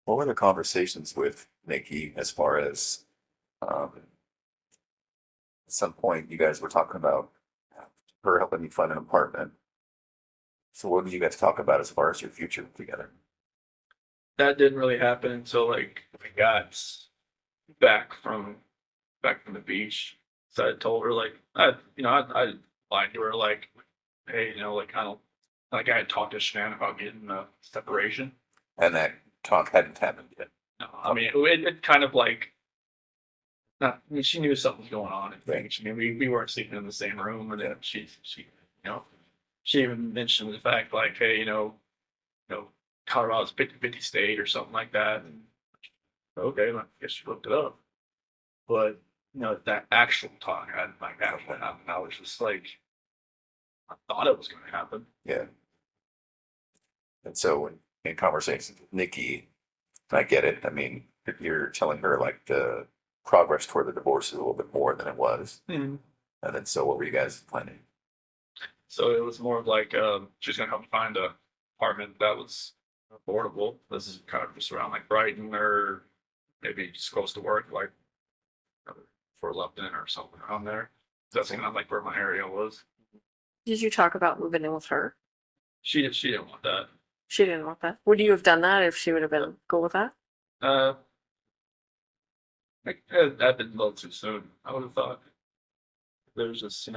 What were the conversations with Nikki as far as at some point you guys were talking about her helping you find an apartment? So what did you guys talk about as far as your future together? That didn't really happen until like we got back from back from the beach. So I told her like I lied to her like, hey, like I don't like I had talked to Shan about getting a separation. And that talk hadn't happened yet. No, I mean it kind of like not. I mean, she knew something was going on and things. I mean, we weren't sleeping in the same room, and then she she even mentioned the fact like, hey, you know, Colorado's 50-50 state or something like that. And okay, I guess you looked it up. But that actual talk, I like that one. I was just like, I thought it was going to happen. Yeah. And so in conversations with Nikki, I get it. I mean, if you're telling her like the progress toward the divorce is a little bit more than it was. Mhm. And then so what were you guys planning? So it was more of like she's going to help me find a apartment that was affordable. This is kind of just around like Brighton or maybe just close to work, like for Lupton or something around there. That's kind of like where my area was. Did you talk about moving in with her? She didn't want that. She didn't want that. Would you have done that if she would have been cool with that? Uh, like that been a little too soon. I would have thought. There's just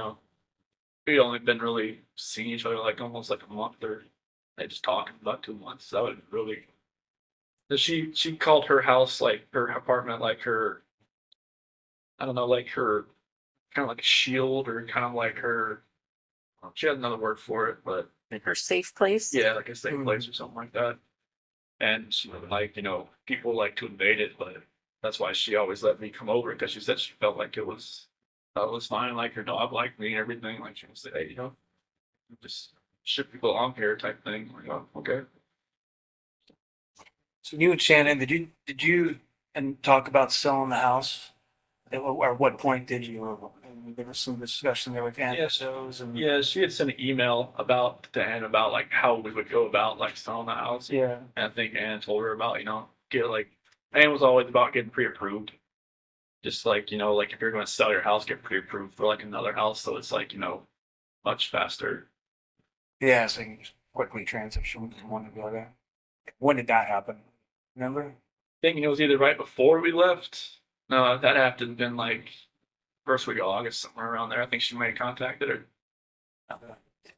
we only been really seeing each other like almost like a month or they just talking about 2 months. That would really. She called her house like her apartment like her. I don't know, like her kind of like a shield or kind of like her. She had another word for it, but Like her safe place? yeah, like a safe place or something like that. And she would like, people like to invade it, but that's why she always let me come over because she said she felt like it was fine, like her dog liked me and everything. Like she would say, hey, just ship people on here type thing. Like, oh, okay. So you and Shannon, did you and talk about selling the house? Or what point did you? And there was some discussion there with Anthos and Yeah, she had sent an email about to Anne about like how we would go about like selling the house. yeah. And I think Anne told her about, get like Anne was always about getting pre-approved. Just like, like if you're going to sell your house, get pre-approved for like another house. So it's like, much faster. Yeah, so you can just quickly transition from one to the other. When did that happen? Remember? Think it was either right before we left. No, that happened been like first week of August, somewhere around there. I think she might have contacted her.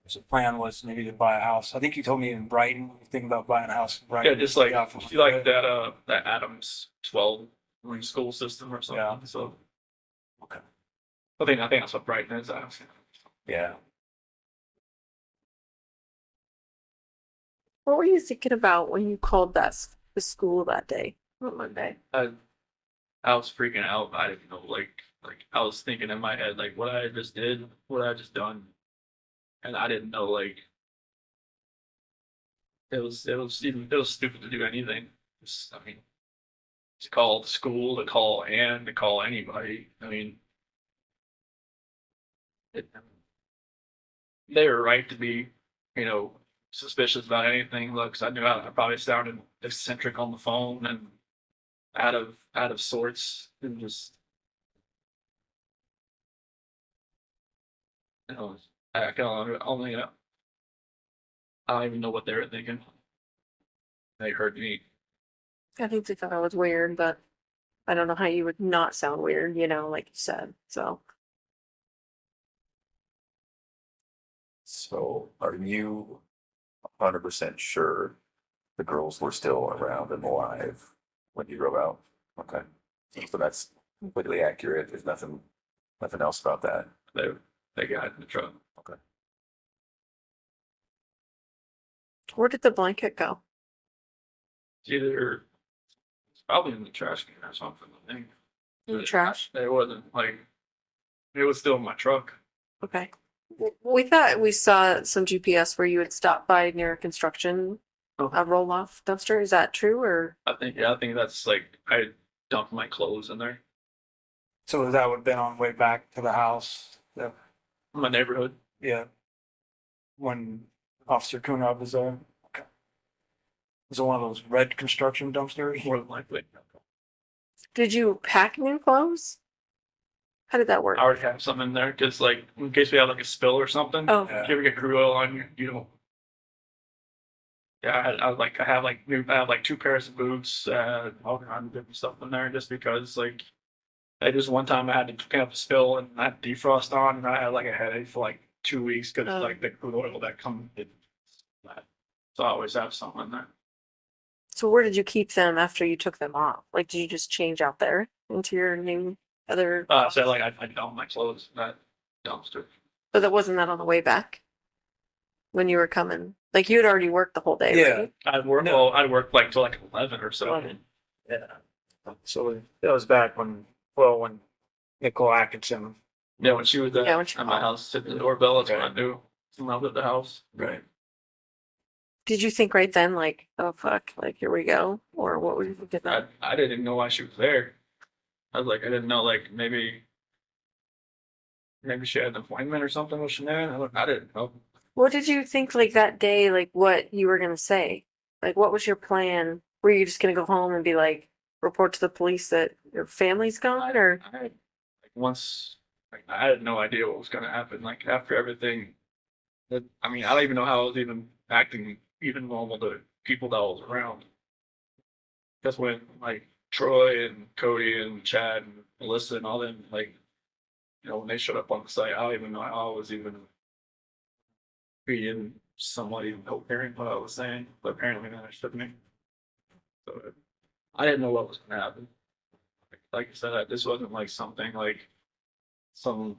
So the plan was maybe to buy a house. I think you told me in Brighton, you think about buying a house in Brighton. Yeah, just like Yeah, she liked that Adams 12 school system or something. Yeah. So Okay. I think that's what Brighton is. Yeah. What were you thinking about when you called the school that day? On Monday. I was freaking out. I didn't know, like I was thinking in my head, like what I just did, what I just done, and I didn't know, like it was stupid to do anything. I mean, to call the school, to call Ann, to call anybody. I mean, it, they were right to be, suspicious about anything. Look, 'cause I knew I probably sounded eccentric on the phone and out of sorts and just you know I can only I don't even know what they were thinking. They heard me. I think they thought I was weird, but I don't know how you would not sound weird, like you said. So So are you 100% sure the girls were still around and alive when you drove out? Okay. So that's completely accurate. There's nothing else about that. They they got in the truck. Okay. where did the blanket go? It's probably in the trash can or something. I think. In the trash? It wasn't like it was still in my truck. Okay. We thought we saw some GPS where you had stopped by near a construction Oh. a roll off dumpster. Is that true or I think that's like I dumped my clothes in there. So that would have been on the way back to the house. My neighborhood. Yeah. When Officer Kunab was there. Okay. Was it one of those red construction dumpsters? More than likely. Did you pack new clothes? How did that work? I already have some in there because, like, in case we have like a spill or something. Oh. If you ever get crude oil on you, you don't. Yeah, I have like two pairs of boots, all kinds of different stuff in there, just because like, I just one time I had to pick up a spill and I had defrost on, and I had like a headache for like 2 weeks because Oh. like the crude oil that comes in that. So I always have some in there. So where did you keep them after you took them off? Like, did you just change out there into your new other? So like I dump my clothes in that dumpster. But that wasn't that on the way back when you were coming. Like you had already worked the whole day. Yeah. Right? I'd work No. I'd work like till like 11 or so. 11. Yeah. So that was back when Nicole Atkinson. Yeah, when she was Yeah, when she at my called. house, hit the doorbell, that's when I Okay. knew someone was at the house. Right. Did you think right then, like, oh fuck, like here we go, or what were you thinking? I didn't even know why she was there. I was like, I didn't know, like, maybe she had an appointment or something with Shanann. I didn't know. What did you think like that day? Like what you were gonna say? Like what was your plan? Were you just gonna go home and be like, report to the police that your family's gone, or I like once, like, I had no idea what was going to happen. Like, after everything, I mean, I don't even know how I was even acting even normal to people that I was around. That's when, like, Troy and Cody and Chad and Melissa and all them, like, when they showed up on the site, I don't even know how I was even being somewhat even hearing what I was saying, but apparently they understood me. So I didn't know what was going to happen. Like I said, this wasn't like something like some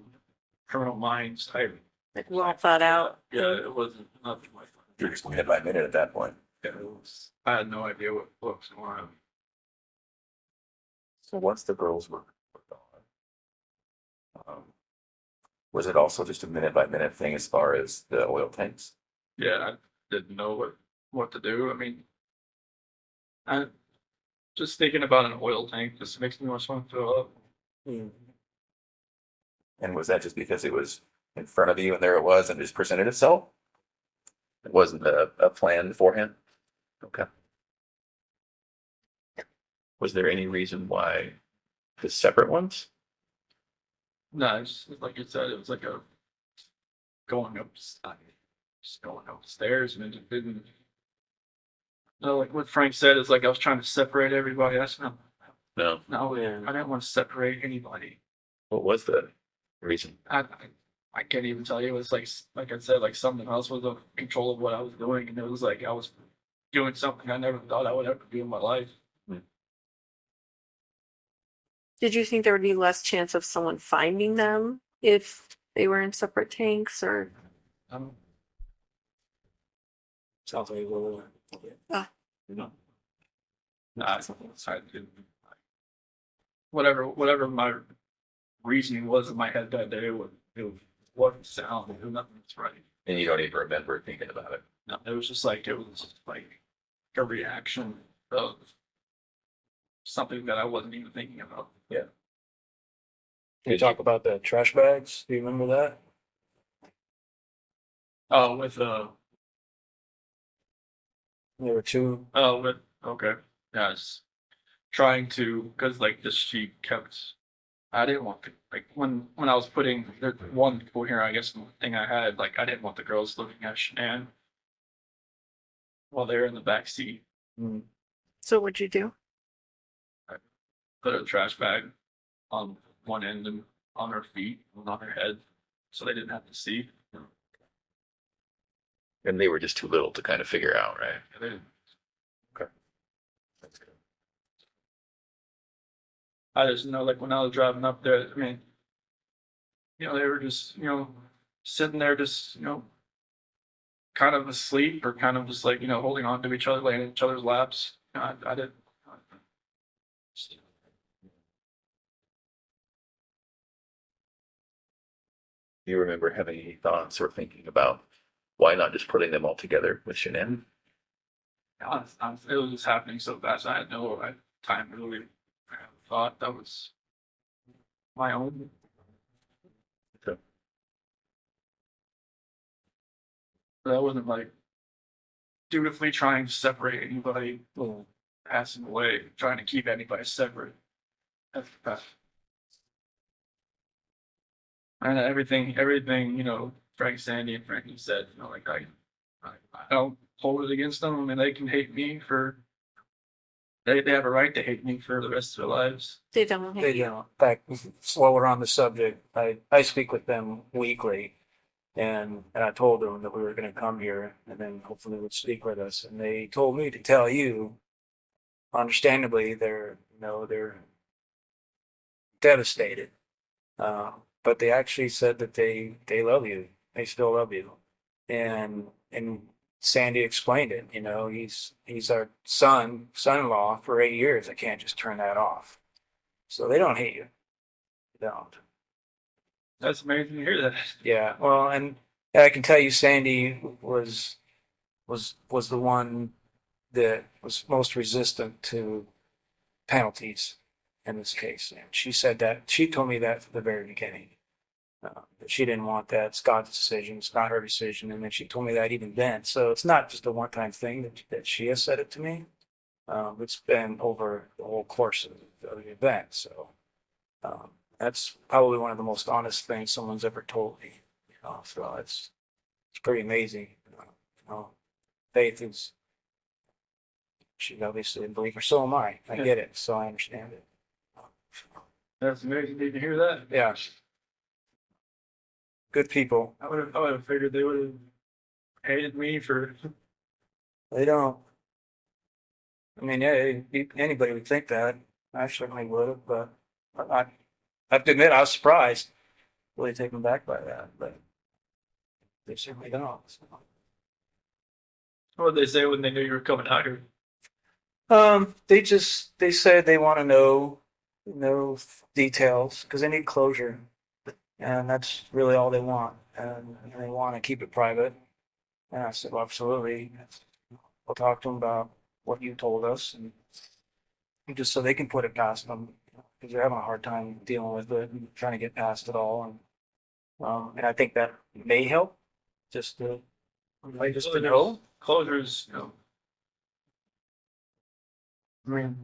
Criminal Minds type. like well thought out? Yeah, it wasn't nothing like that. You're just minute by minute at that point. Yeah, I had no idea what was going on. So once the girls were gone, was it also just a minute by minute thing as far as the oil tanks? Yeah, I didn't know what to do. I mean, I just thinking about an oil tank just makes me want to throw up. And was that just because it was in front of you and there it was and just presented itself? It wasn't a plan beforehand? Okay. Was there any reason why the separate ones? No, it's like you said, it was like a going up, just going up the stairs, and it didn't. No, like what Frank said is like I was trying to separate everybody. That's not. No. No, Yeah. I didn't want to separate anybody. What was the reason? I can't even tell you. It was like I said, like something else was in control of what I was doing, and it was like I was doing something I never thought I would ever do in my life. Did you think there would be less chance of someone finding them if they were in separate tanks, or Sounds like a little. No, I didn't. Whatever my reasoning was in my head that day, it wasn't sound. It was nothing that's right. And you don't even remember thinking about it. No, it was like a reaction of something that I wasn't even thinking about. Can you talk about the trash bags? Do you remember that? Oh, with There were two. okay. Yeah, I was trying to, because like this she kept. I didn't want to, like, when I was putting the one coherent, I guess, thing I had, like, I didn't want the girls looking at Shanann while they were in the back seat. so what'd you do? Put a trash bag on one end and on her feet and on her head, so they didn't have to see. And they were just too little to kind of figure out, right? And they didn't. That's good. I just know, like, when I was driving up there, I mean, they were just, sitting there, just, kind of asleep or kind of just like, holding on to each other, laying in each other's laps. I didn't. Do you remember having any thoughts or thinking about why not just putting them all together with Shanann? It was just happening so fast. I had no time to really have a thought that was my own. Okay. But I wasn't like dutifully trying to separate anybody passing away, trying to keep anybody separate. That's the best. And everything, Frank Sandy and Frankie said, like I don't hold it against them. I mean, they can hate me for, they have a right to hate me for the rest of their lives. They don't They hate you. don't. In fact, while we're on the subject, I speak with them weekly, and I told them that we were going to come here, and then hopefully would speak with us. And they told me to tell you, understandably, they're devastated. But they actually said that they love you. They still love you, and Sandy explained it. He's our son-in-law for 8 years. I can't just turn that off. So they don't hate you. They don't. That's amazing to hear that. Yeah. Well, and I can tell you, Sandy was the one that was most resistant to penalties in this case. And she told me that from the very beginning. That she didn't want that. It's God's decision. It's not her decision. And then she told me that even then. So it's not just a one-time thing that she has said it to me. It's been over the whole course of the event. So that's probably one of the most honest things someone's ever told me. So it's pretty amazing. Faith is, she's obviously a believer. So am I. I get it. So I understand it. That's amazing to hear that. Yeah. Good people. I would have figured they would have hated me for. They don't. I mean, yeah, anybody would think that. I certainly would have, but I have to admit, I was surprised, really taken back by that, but they certainly don't. So. What did they say when they knew you were coming out here? They said they want to know details because they need closure, and that's really all they want, and they want to keep it private. And I said, well, absolutely. We'll talk to them about what you told us, and just so they can put it past them because they're having a hard time dealing with it and trying to get past it all. And I think that may help just to know. Closures, I mean,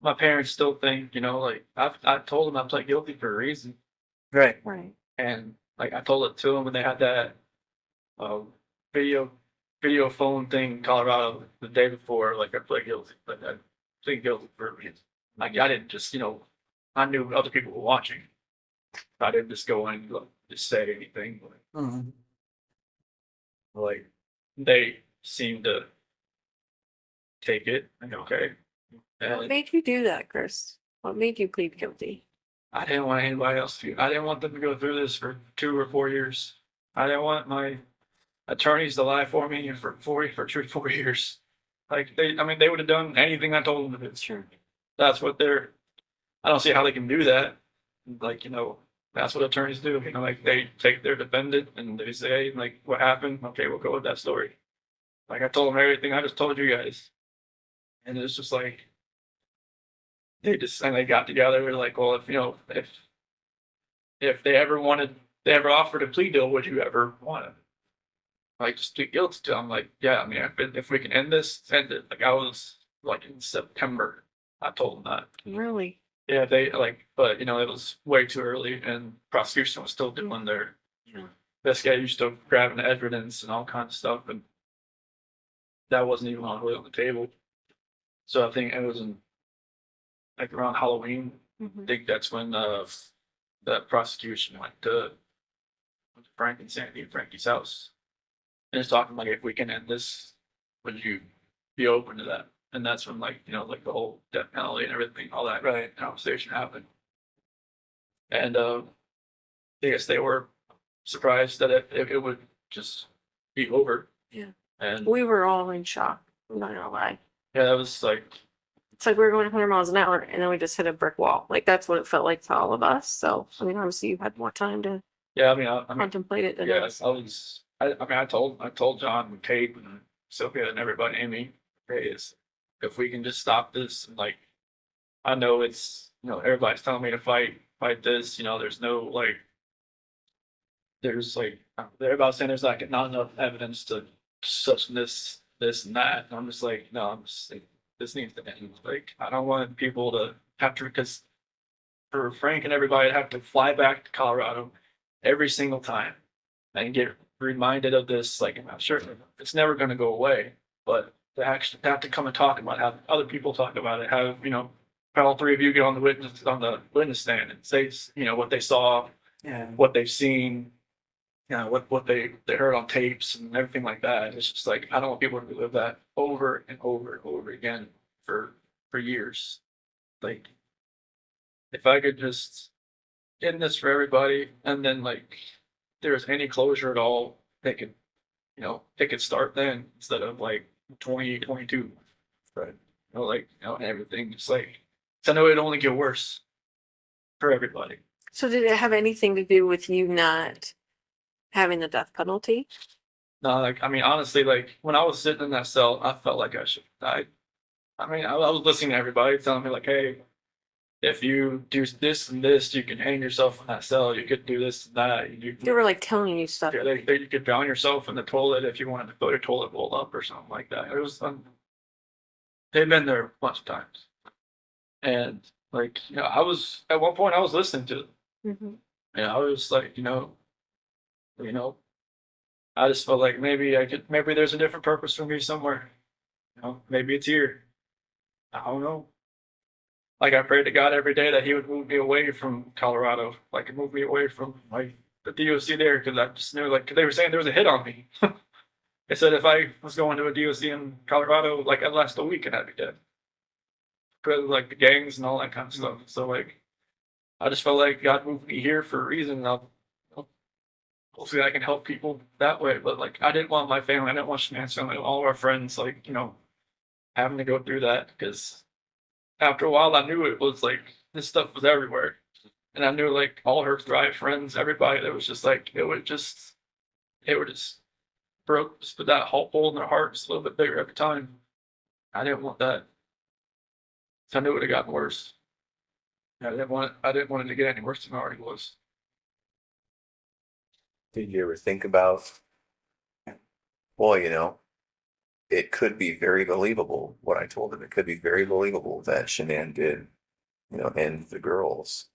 my parents still think, like I told them I pled guilty for a reason, Right. Right. and like I told it to them when they had that video phone thing in Colorado the day before. Like I pled guilty, like I plead guilty for a reason. Like I didn't just, I knew other people were watching. I didn't just go in and just say anything. Mm-hmm. Like they seemed to take it and okay. What And made you do that, Chris? What made you plead guilty? I didn't want anybody else to. I didn't want them to go through this for 2 or 4 years. I didn't want my attorneys to lie for me for 4 years. Like they would have done anything I told them to do. Sure. That's what they're. I don't see how they can do that. Like that's what attorneys do. Like they take their defendant and they say like, what happened? Okay, we'll go with that story. Like I told them everything I just told you guys, and it's just like they got together. They're like, well, if they ever offered a plea deal, would you ever want to like just plead guilty to? I'm like, yeah. I mean, if we can end this, end it. Like I was like in September, I told them that. Really? Yeah, they but it was way too early, and prosecution was still doing their investigation, grabbing evidence and all kinds of stuff, and that wasn't even really on the table. So I think it was in like around Halloween. I think that's when the prosecution went to Frank and Sandy and Frankie's house, and it's talking like, if we can end this, would you be open to that? And that's when like the whole death penalty and everything, all that Right. conversation happened. And I guess they were surprised that it would just be over. Yeah. And We were all in shock. I'm not gonna lie. yeah, that was like, It's like we were going 100 miles an hour and then we just hit a brick wall. Like that's what it felt like to all of us. So I mean, obviously you had more time to yeah, I mean, contemplate it than yeah, us. I told John and Kate and Sophia and everybody, Amy, hey, if we can just stop this, and like, I know it's, everybody's telling me to fight this, there's no like, there's like, everybody's saying there's like not enough evidence to such and this and that. And I'm just like, no, I'm just like, this needs to end. Like, I don't want people to have to, because for Frank and everybody to have to fly back to Colorado every single time and get reminded of this. Like, I'm sure it's never going to go away, but to actually have to come and talk about it, have other people talk about it, have, all three of you get on the witness stand and say, what they saw, Yeah. what they've seen, what they heard on tapes and everything like that. It's just like, I don't want people to relive that over and over and over again for years. Like, if I could just end this for everybody, and then like, if there's any closure at all, they could start then instead of like 2022. Right. Like, everything just like, 'cause I know it'd only get worse for everybody. So did it have anything to do with you not having the death penalty? No, like, I mean, honestly, like when I was sitting in that cell, I felt like I should have died. I mean, I was listening to everybody telling me like, hey, if you do this and this, you can hang yourself in that cell. You could do this and that. They were like telling you stuff. Yeah, you could drown yourself in the toilet if you wanted to fill your toilet bowl up or something like that. It was, they've been there a bunch of times. And like, I was, at one point I was listening to it. Hmm. And I was like, I just felt like maybe there's a different purpose for me somewhere. Maybe it's here. I don't know. Like, I prayed to God every day that He would move me away from Colorado, like move me away from like the DOC there, because I just knew, like, 'cause they were saying there was a hit on me. They said if I was going to a DOC in Colorado, like, I'd last a week and I'd be dead because of like the gangs and all that kind of stuff. So like, I just felt like God moved me here for a reason. And hopefully I can help people that way. But like, I didn't want my family, I didn't want Shanan's family, all of our friends, like, having to go through that, because after a while I knew it was like this stuff was everywhere. And I knew like all her Thrive friends, everybody that was just like, it would just broke, just put that hole in their heart just a little bit bigger every time. I didn't want that. So I knew it would have gotten worse. I didn't want it to get any worse than it already was. Did you ever think about, well, it could be very believable what I told him. It could be very believable that Shanann did, end the girls.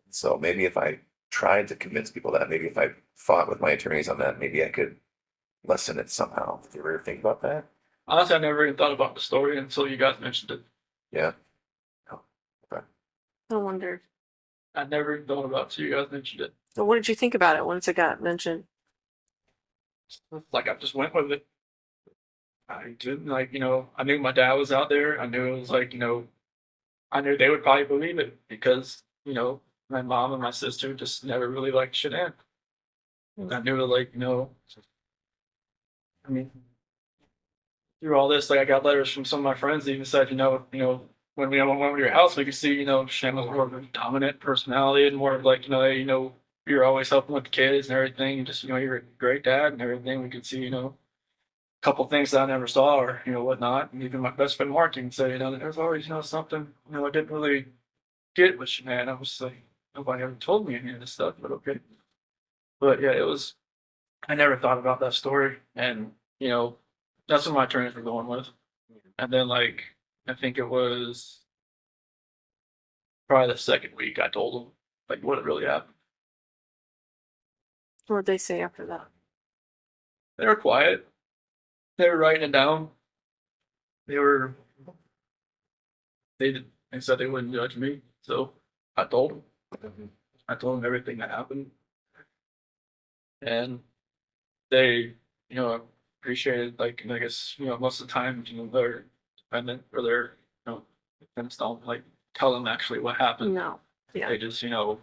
So maybe if I tried to convince people that, maybe if I fought with my attorneys on that, maybe I could lessen it somehow. Did you ever think about that? Honestly, I never even thought about the story until you guys mentioned it. Yeah. No wonder. I never even thought about it until you guys mentioned it. So what did you think about it once it got mentioned? Like, I just went with it. I didn't, like, I knew my dad was out there. I knew it was like, I knew they would probably believe it because, my mom and my sister just never really liked Shanann. I knew, like, I mean, through all this, like, I got letters from some of my friends that even said, when we went to your house, we could see, Shanann was more of a dominant personality and more of like, hey, you're always helping with the kids and everything. And just, you're a great dad and everything. We could see, a couple things that I never saw or, whatnot. And even my best friend Mark can say, there's always, something, I didn't really get with Shanann. I was like, nobody ever told me any of this stuff, but okay. But yeah, I never thought about that story. And, that's what my attorneys were going with. And then, like, I think it was probably the second week I told them, like, what had really happened. What did they say after that? They were quiet. They were writing it down. They said they wouldn't judge me. So I told them. I told them everything that happened. And they, appreciated, like, I guess, most of the time, their defendant or their, defense don't, like, tell them actually what happened. No. Yeah. They just, tell them,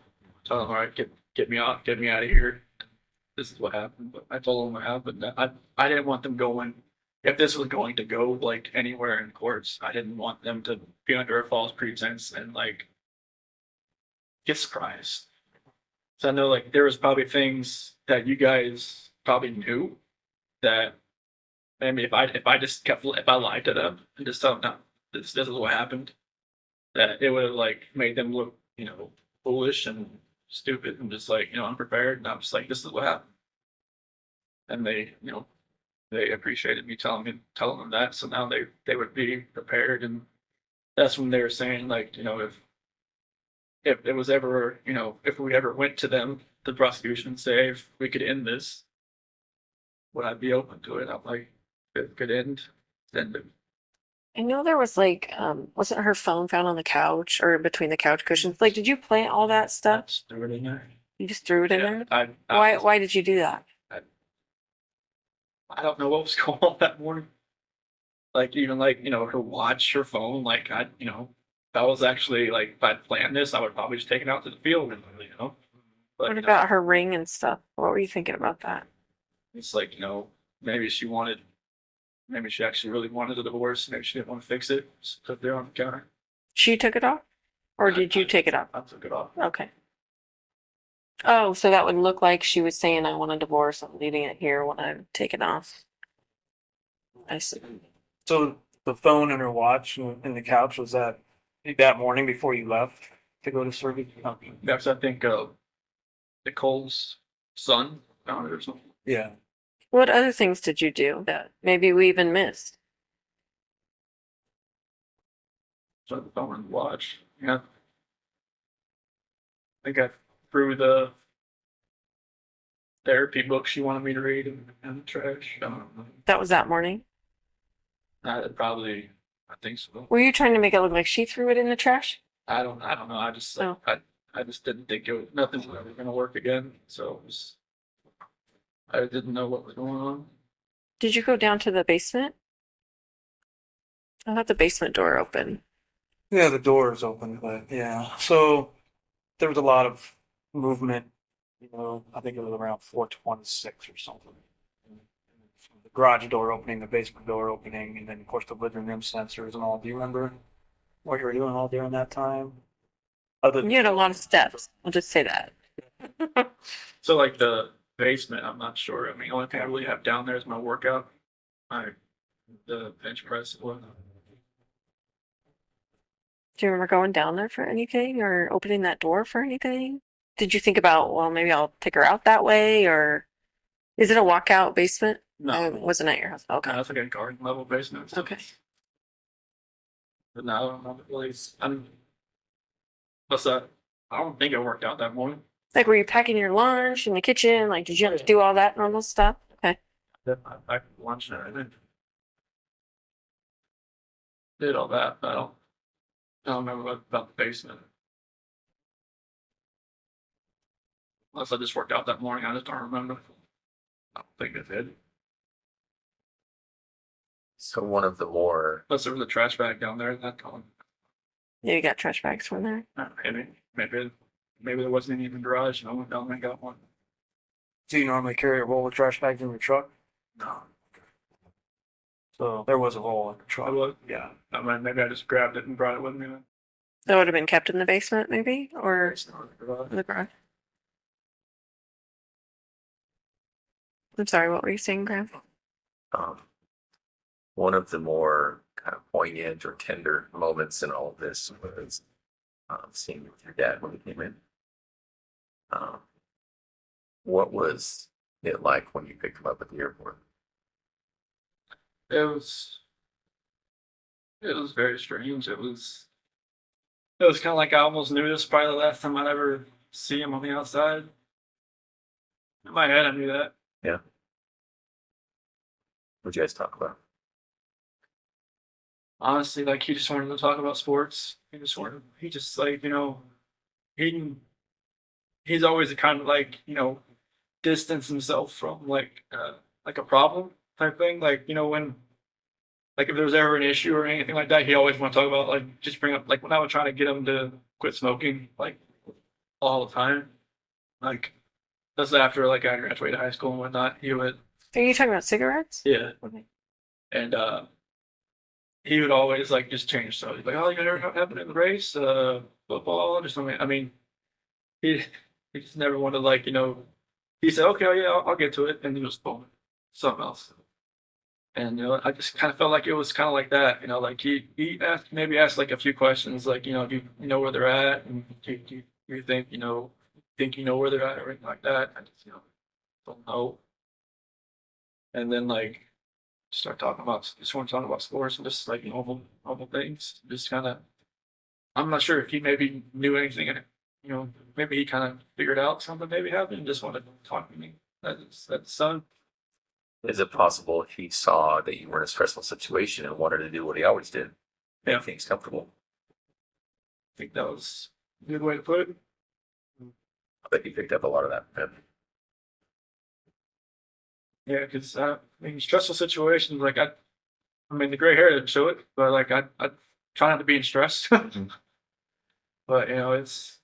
all right, get me out of here. This is what happened. But I told them what happened. I didn't want them going, if this was going to go like anywhere in courts, I didn't want them to be under a false pretense and like get surprised. So I know like there was probably things that you guys probably knew that maybe if I lied to them and just told them, no, this is what happened, that it would have like made them look, foolish and stupid and just like, unprepared. And I'm just like, this is what happened. And they, they appreciated me telling them that. So now they would be prepared, and that's when they were saying like, you know, if it was ever, you know, if we ever went to them, the prosecution, say if we could end this, would I be open to it? I'm like, if it could end, then I know there was like, wasn't her phone found on the couch or between the couch cushions? Like, did you plant all that stuff? that's threw it in there. You just threw it in Yeah, there? I Why did you do that? I don't know what was going on that morning. Like even like, you know, her watch, her phone, like I, you know, if I was actually like if I'd planned this, I would probably just take it out to the field and you know. But What you know, about her ring and stuff? What were you thinking about that? it's like, you know, maybe maybe she actually really wanted a divorce, maybe she didn't want to fix it. Just put it there on the counter. She took it off? Or did you take it off? I took it off. Okay. Oh, so that would look like she was saying, I want a divorce. I'm leaving it here when I take it off. I see. So the phone and her watch and the couch, was that morning before you left to go to surgery? That's I think Nicole's son found it or something. Yeah. What other things did you do that maybe we even missed? So the phone and the watch. Yeah. I think I threw the therapy book she wanted me to read in the trash. That was that morning. I think so. Were you trying to make it look like she threw it in the trash? I don't know. I just like, Oh. I just didn't think nothing was ever gonna work again. So I didn't know what was going on. Did you go down to the basement? I thought the basement door open. Yeah, the door is open, but yeah. So there was a lot of movement. You know, I think it was around 4:26 or something. The garage door opening, the basement door opening, and then of course the living room sensors and all. Do you remember what you were doing all during that time? Other You had a lot of steps. I'll just say that. So like the basement, I'm not sure. I mean, the only thing I really have down there is my workout, the bench press. Do you remember going down there for anything or opening that door for anything? Did you think about, well, maybe I'll take her out that way, or is it a walkout basement? No, It wasn't at your house. Okay. no, it's like a garden level basement. Okay. But no, I don't know the place. What's that? I don't think it worked out that morning. Like, were you packing your lunch in the kitchen? Like, did you have to do all that normal stuff? Okay. I packed lunch and everything. Did all that, but I don't remember about the basement. Unless I just worked out that morning, I just don't remember. I don't think it did. So one of the more, Unless there was a trash bag down there at that time. Yeah, you got trash bags from there. Maybe there wasn't any in the garage, and I went down there and got one. Do you normally carry a roll of trash bags in your truck? No, So there was a roll in the I truck. was. Yeah, I mean, maybe I just grabbed it and brought it with me. Then. That would have been kept in the basement, maybe, or It's not in the garage. in the garage. I'm sorry, what were you saying, Graham? um, one of the more kind of poignant or tender moments in all of this was seeing your dad when he came in. Um, what was it like when you picked him up at the airport? It was very strange. It was kind of like I almost knew this was probably the last time I'd ever see him on the outside. In my head, I knew that. What'd you guys talk about? Honestly, like he just wanted to talk about sports. He just like, you know, he's always the kind of like, you know, distance himself from like a problem type thing. Like, you know, when like if there was ever an issue or anything like that, he always want to talk about like just bring up like when I was trying to get him to quit smoking like all the time. Like that's after like I graduated high school and whatnot. He would Are you talking about cigarettes? yeah. Okay. And he would always like just change. So he's like, "Oh, you ever happen in the race, football or something?" I mean, he just never wanted like you know. He said, "Okay, yeah, I'll get to it," and he was boom, something else. And you know, I just kind of felt like it was kind of like that. You know, like he asked like a few questions, like you know, do you know where they're at, and do you think you know where they're at or anything like that. I just you know don't know. And then like start talking about, just want to talk about sports and just like normal things. Just kind of, I'm not sure if he maybe knew anything in it. You know, maybe he kind of figured out something maybe happened and just wanted to talk to me. That's son. Is it possible he saw that you were in a stressful situation and wanted to do what he always did? Make Yeah. things comfortable. I think that was a good way to put it. I bet he picked up a lot of that. from him. Yeah, because I mean, stressful situations, like I mean, the gray hair didn't show it, but like I try not to be in stress. But you know, it's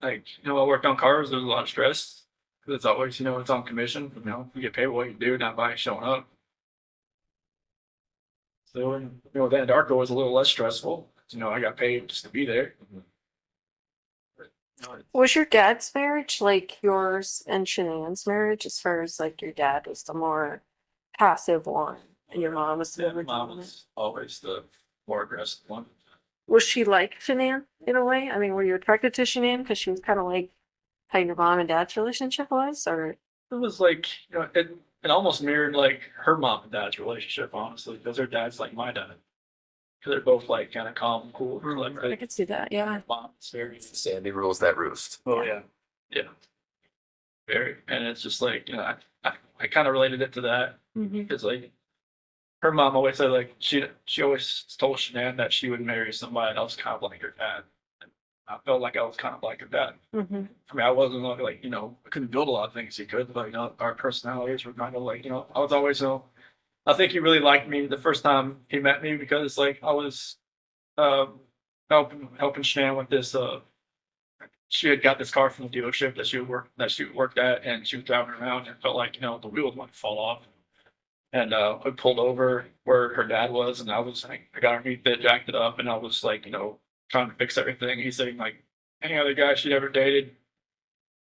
like you know, I work on cars. There's a lot of stress because it's always it's on commission. You know, you get paid what you do, not by showing up. So then Darko was a little less stressful. You know, I got paid just to be there. But, Was your dad's marriage like yours and Shanann's marriage, as far as like your dad was the more passive one and your mom was the yeah, more mom dominant? was always the more aggressive one. Was she like Shanann in a way? I mean, were you attracted to Shanann because she was kind of like how your mom and dad's relationship was, or It was like it almost mirrored like her mom and dad's relationship, honestly, because their dad's like my dad. Because they're both like kind of calm and cool. Like I could see that, yeah. mom's very. Sandy rules that roost. Oh yeah, yeah, very. And it's just like I kind of related it to that Mm-hmm. because like her mom always said like she always told Shanann that she would marry somebody else kind of like her dad. And I felt like I was kind of like her dad. Mm-hmm. I mean, I wasn't like I couldn't build a lot of things he could, but our personalities were kind of like I was always I think he really liked me the first time he met me because like I was helping Shanann with this she had got this car from the dealership that she worked at, and she was driving around and felt like the wheels might fall off. And I pulled over where her dad was, and I was like, I got underneath it, jacked it up, and I was like, trying to fix everything. He's saying like any other guy she'd ever dated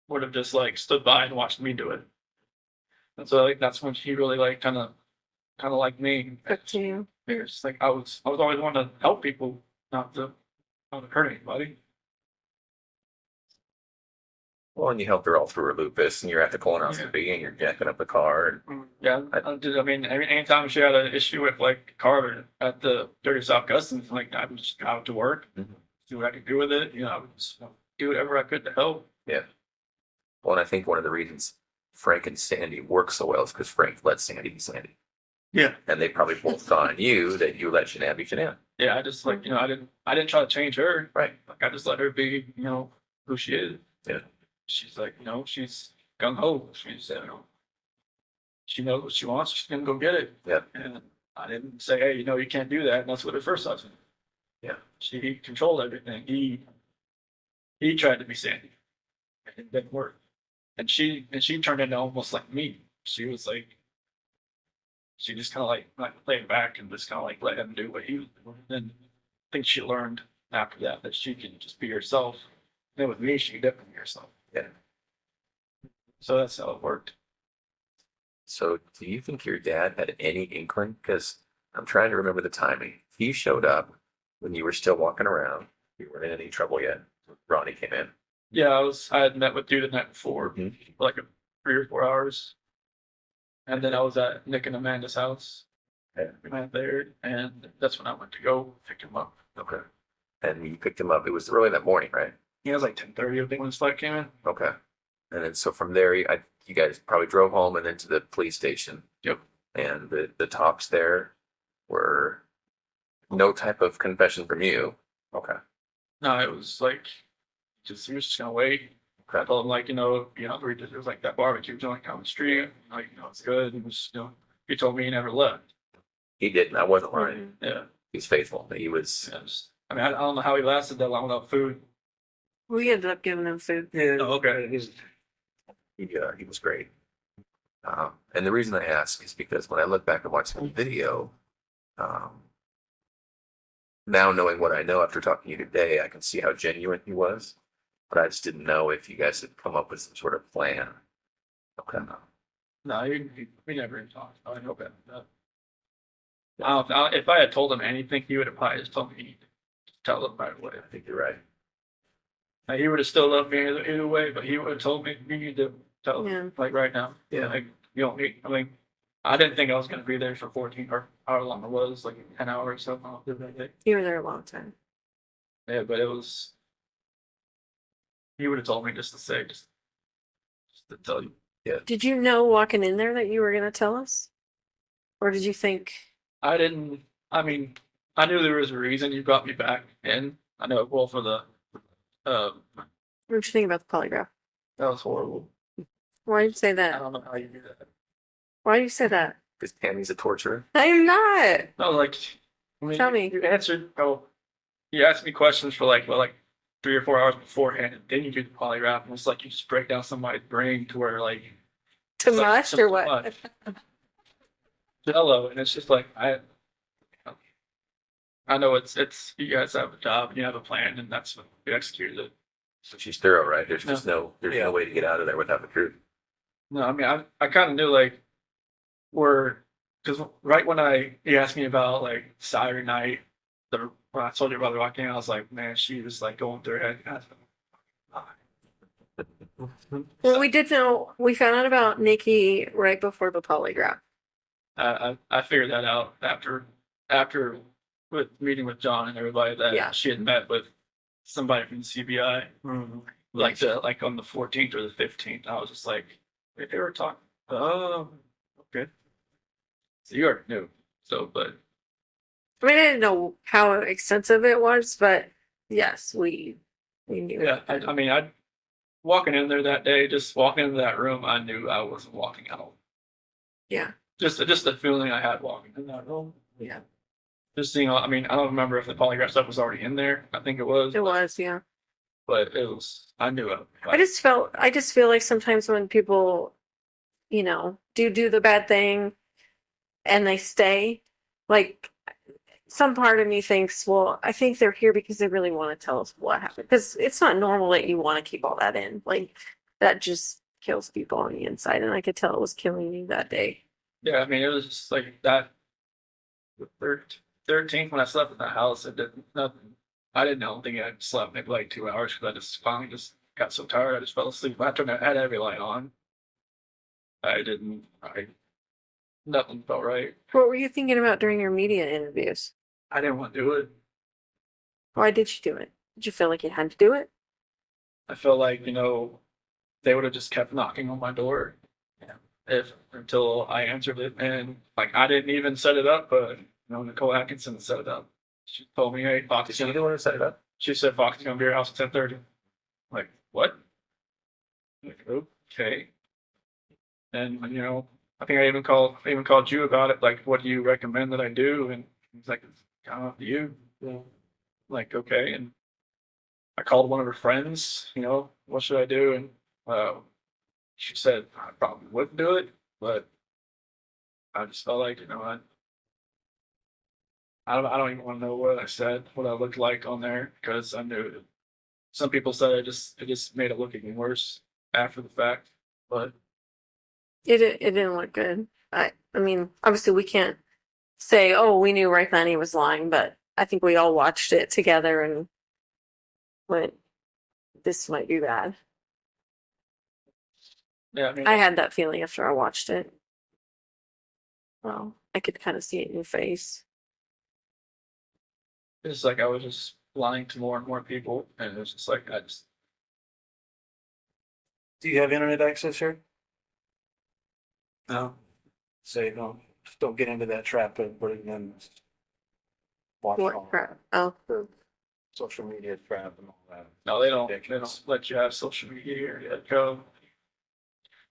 would have just like stood by and watched me do it. And so like that's when she really like kind of like me. Good to you. It's like I was always wanting to help people, not to hurt anybody. Well, and you helped her all through her lupus, and you're at the colonoscopy, and you're jacking up the car. And Yeah, I mean, anytime she had an issue with like Carter at the Dirty South Customs, like I would just go out to work, Mhm. see what I could do with it. I would just do whatever I could to help. well, and I think one of the reasons Frank and Sandy work so well is because Frank let Sandy be Sandy, Yeah, and they probably both saw in you that you let Shanann be Shanann. yeah. I just like I didn't try to change her. Right. Like I just let her be who she is. Yeah. She's like she's gung ho. She's she knows what she wants. She's gonna go get it. Yeah. And I didn't say, hey, you can't do that. And that's what her first husband. Yeah. She controlled everything. He tried to be Sandy. It didn't work. And she turned into almost like me. She was like, she just kind of like laid back and just kind of like let him do what he was doing. And I think she learned after that she can just be herself. And with me, she could definitely be herself. Yeah. So that's how it worked. So, do you think your dad had any inkling? Because I'm trying to remember the timing. He showed up when you were still walking around. You weren't in any trouble yet. Ronnie came in. Yeah, I had met with you the night before Mhm. for like 3 or 4 hours. And then I was at Nick and Amanda's house. Yeah. We met there, and that's when I went to go pick him up. Okay. And you picked him up. It was early that morning, right? He was like 10:30, I think, when his flight came in. Okay. And then so from there, you guys probably drove home and then to the police station. Yep. And the talks there were no type of confession from you. Okay. No, it was like he was just gonna wait. I told him like, it was like that barbecue joint down the street. Like, it's good. And was, he told me he never left. He didn't. I wasn't lying. Yeah. He's faithful. He was. I mean, I don't know how he lasted that long without food. We ended up giving him food. Yeah. Oh, okay. He was great. And the reason I ask is because when I look back and watch the video, now knowing what I know after talking to you today, I can see how genuine he was. But I just didn't know if you guys had come up with some sort of plan. Okay. No, we never even talked. I know better than that. If I had told him anything, he would have probably just told me to tell them right away. I think you're right. Now, he would have still loved me either way, but he would have told me you need to tell Yeah. them like right now. Yeah. Like you don't need. I mean, I didn't think I was gonna be there for 14 or however long it was, like 10 hours or something that day. You were there a long time. Yeah, but it was. You would have told me just to say, just to tell you. Did you know walking in there that you were gonna tell us? Or did you think I didn't. I mean, I knew there was a reason you brought me back in. I know. Well, for the. what did you think about the polygraph? That was horrible. Why did you say I that? don't know how you do that. Why do you say that? Because Tammy's a torturer. I am not. No, like. I mean, Tell me. You answered. Oh, you asked me questions for like 3 or 4 hours beforehand, and then you do the polygraph, and it's like you just break down somebody's brain to where like. Too it's like much just or too what? much. Jello, and it's just like I know it's you guys have a job and you have a plan, and that's what you executed it. So she's thorough, right? There's just there's Yeah. no way to get out of there without the truth. No, I mean I kind of knew like because right when you asked me about like Saturday night, when I told you about the walking, I was like, man, she was like going through her head. I was like, Well, we did know we found out about Nikki right before the polygraph. I figured that out after with meeting with John and everybody that Yeah. she had met with somebody from the CBI like on the 14th or the 15th. I was just like, they were talking. Oh, okay. So you already knew. So, but I mean, I didn't know how extensive it was, but yes, we knew. yeah, I mean, I walking in there that day, just walking into that room, I knew I wasn't walking out. Yeah. Just the feeling I had walking in that room. Yeah. Just I mean, I don't remember if the polygraph stuff was already in there. I think it was. It was, yeah. But it was. I knew it. I just feel like sometimes when people, do the bad thing and they stay, like some part of me thinks, well, I think they're here because they really want to tell us what happened. Because it's not normal that you want to keep all that in. Like that just kills people on the inside, and I could tell it was killing you that day. Yeah, I mean, it was just like that. The 13th when I slept in the house, it did nothing. I didn't know. I think I slept maybe like 2 hours because I just finally just got so tired. I just fell asleep. I had every light on. Nothing felt right. What were you thinking about during your media interviews? I didn't want to do it. Why did you do it? Did you feel like you had to do it? I felt like, they would have just kept knocking on my door until I answered it. And like, I didn't even set it up, but Nicole Atkinson set it up. She told me, hey, Fox, Is she the one who set it up? she said Fox is going to be at your house at 10:30. Like, what? Like, okay. And, I think I even called you about it. Like, what do you recommend that I do? And he's like, it's kind of up to you. Like, okay. And I called one of her friends, what should I do? And she said I probably wouldn't do it, but I just felt like, I don't even want to know what I said, what I looked like on there, because I knew some people said it just made it look even worse after the fact. But It didn't look good. I mean, obviously we can't say, oh, we knew right then he was lying, but I think we all watched it together and went, this might be bad. yeah, I mean, I had that feeling after I watched it. Well, I could kind of see it in your face. it's like I was just lying to more and more people, and it was just like Do you have internet access here? No. Say don't get into that trap of putting in watch What all crap? Oh, social media trap and all that. no, they don't Ridiculous. let you have social media here yet. Go.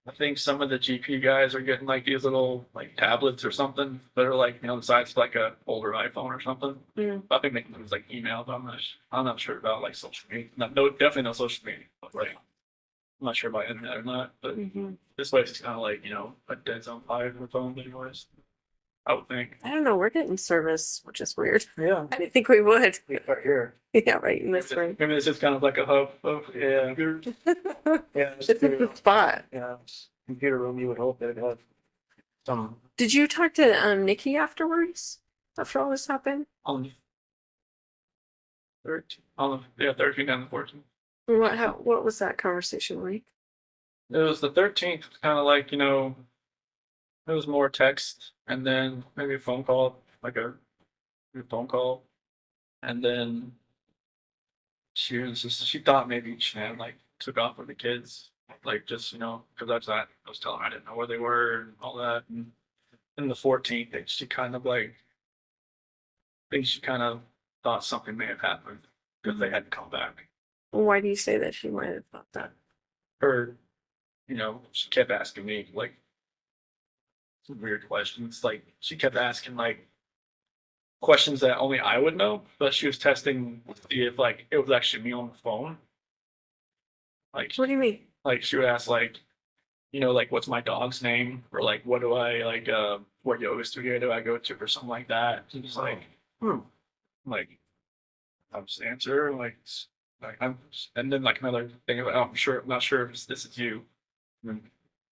I think some of the GP guys are getting like these little like tablets or something that are like the size of like a older iPhone or something. mm. I think they can use like email, but I'm not sure about like social media. No, definitely no social media. But, like, I'm not sure about internet or not. But Mhm. this place is kind of like a dead zone fire for phones, anyways. I would think. I don't know. We're getting service, which is weird. Yeah. I didn't think we would. Right here. Yeah, right in this room. Maybe it's just kind of like a hub of Yeah. Yeah. This is the spot. Yeah. Computer room, you would hope that it had some. Did you talk to Nikki afterwards? After all this happened? on the 13th. 13th and the 14th. What was that conversation like? It was the 13th, kind of like, It was more text and then maybe a phone call, like a phone call. And then she thought maybe Shannon like took off with the kids. Like just, because I was telling her I didn't know where they were and all that. And in the 14th, she kind of like, I think she kind of thought something may have happened because they hadn't come back. Why do you say that she might have thought that? Her, she kept asking me like some weird questions. Like she kept asking like questions that only I would know, but she was testing to see if like it was actually me on the phone. Like What do you mean? like she would ask like, like what's my dog's name or like what do I like what yoga studio do I go to or something like that. And it's like, like I'll just answer like I'm and then like another thing about oh, I'm not sure if this is you. And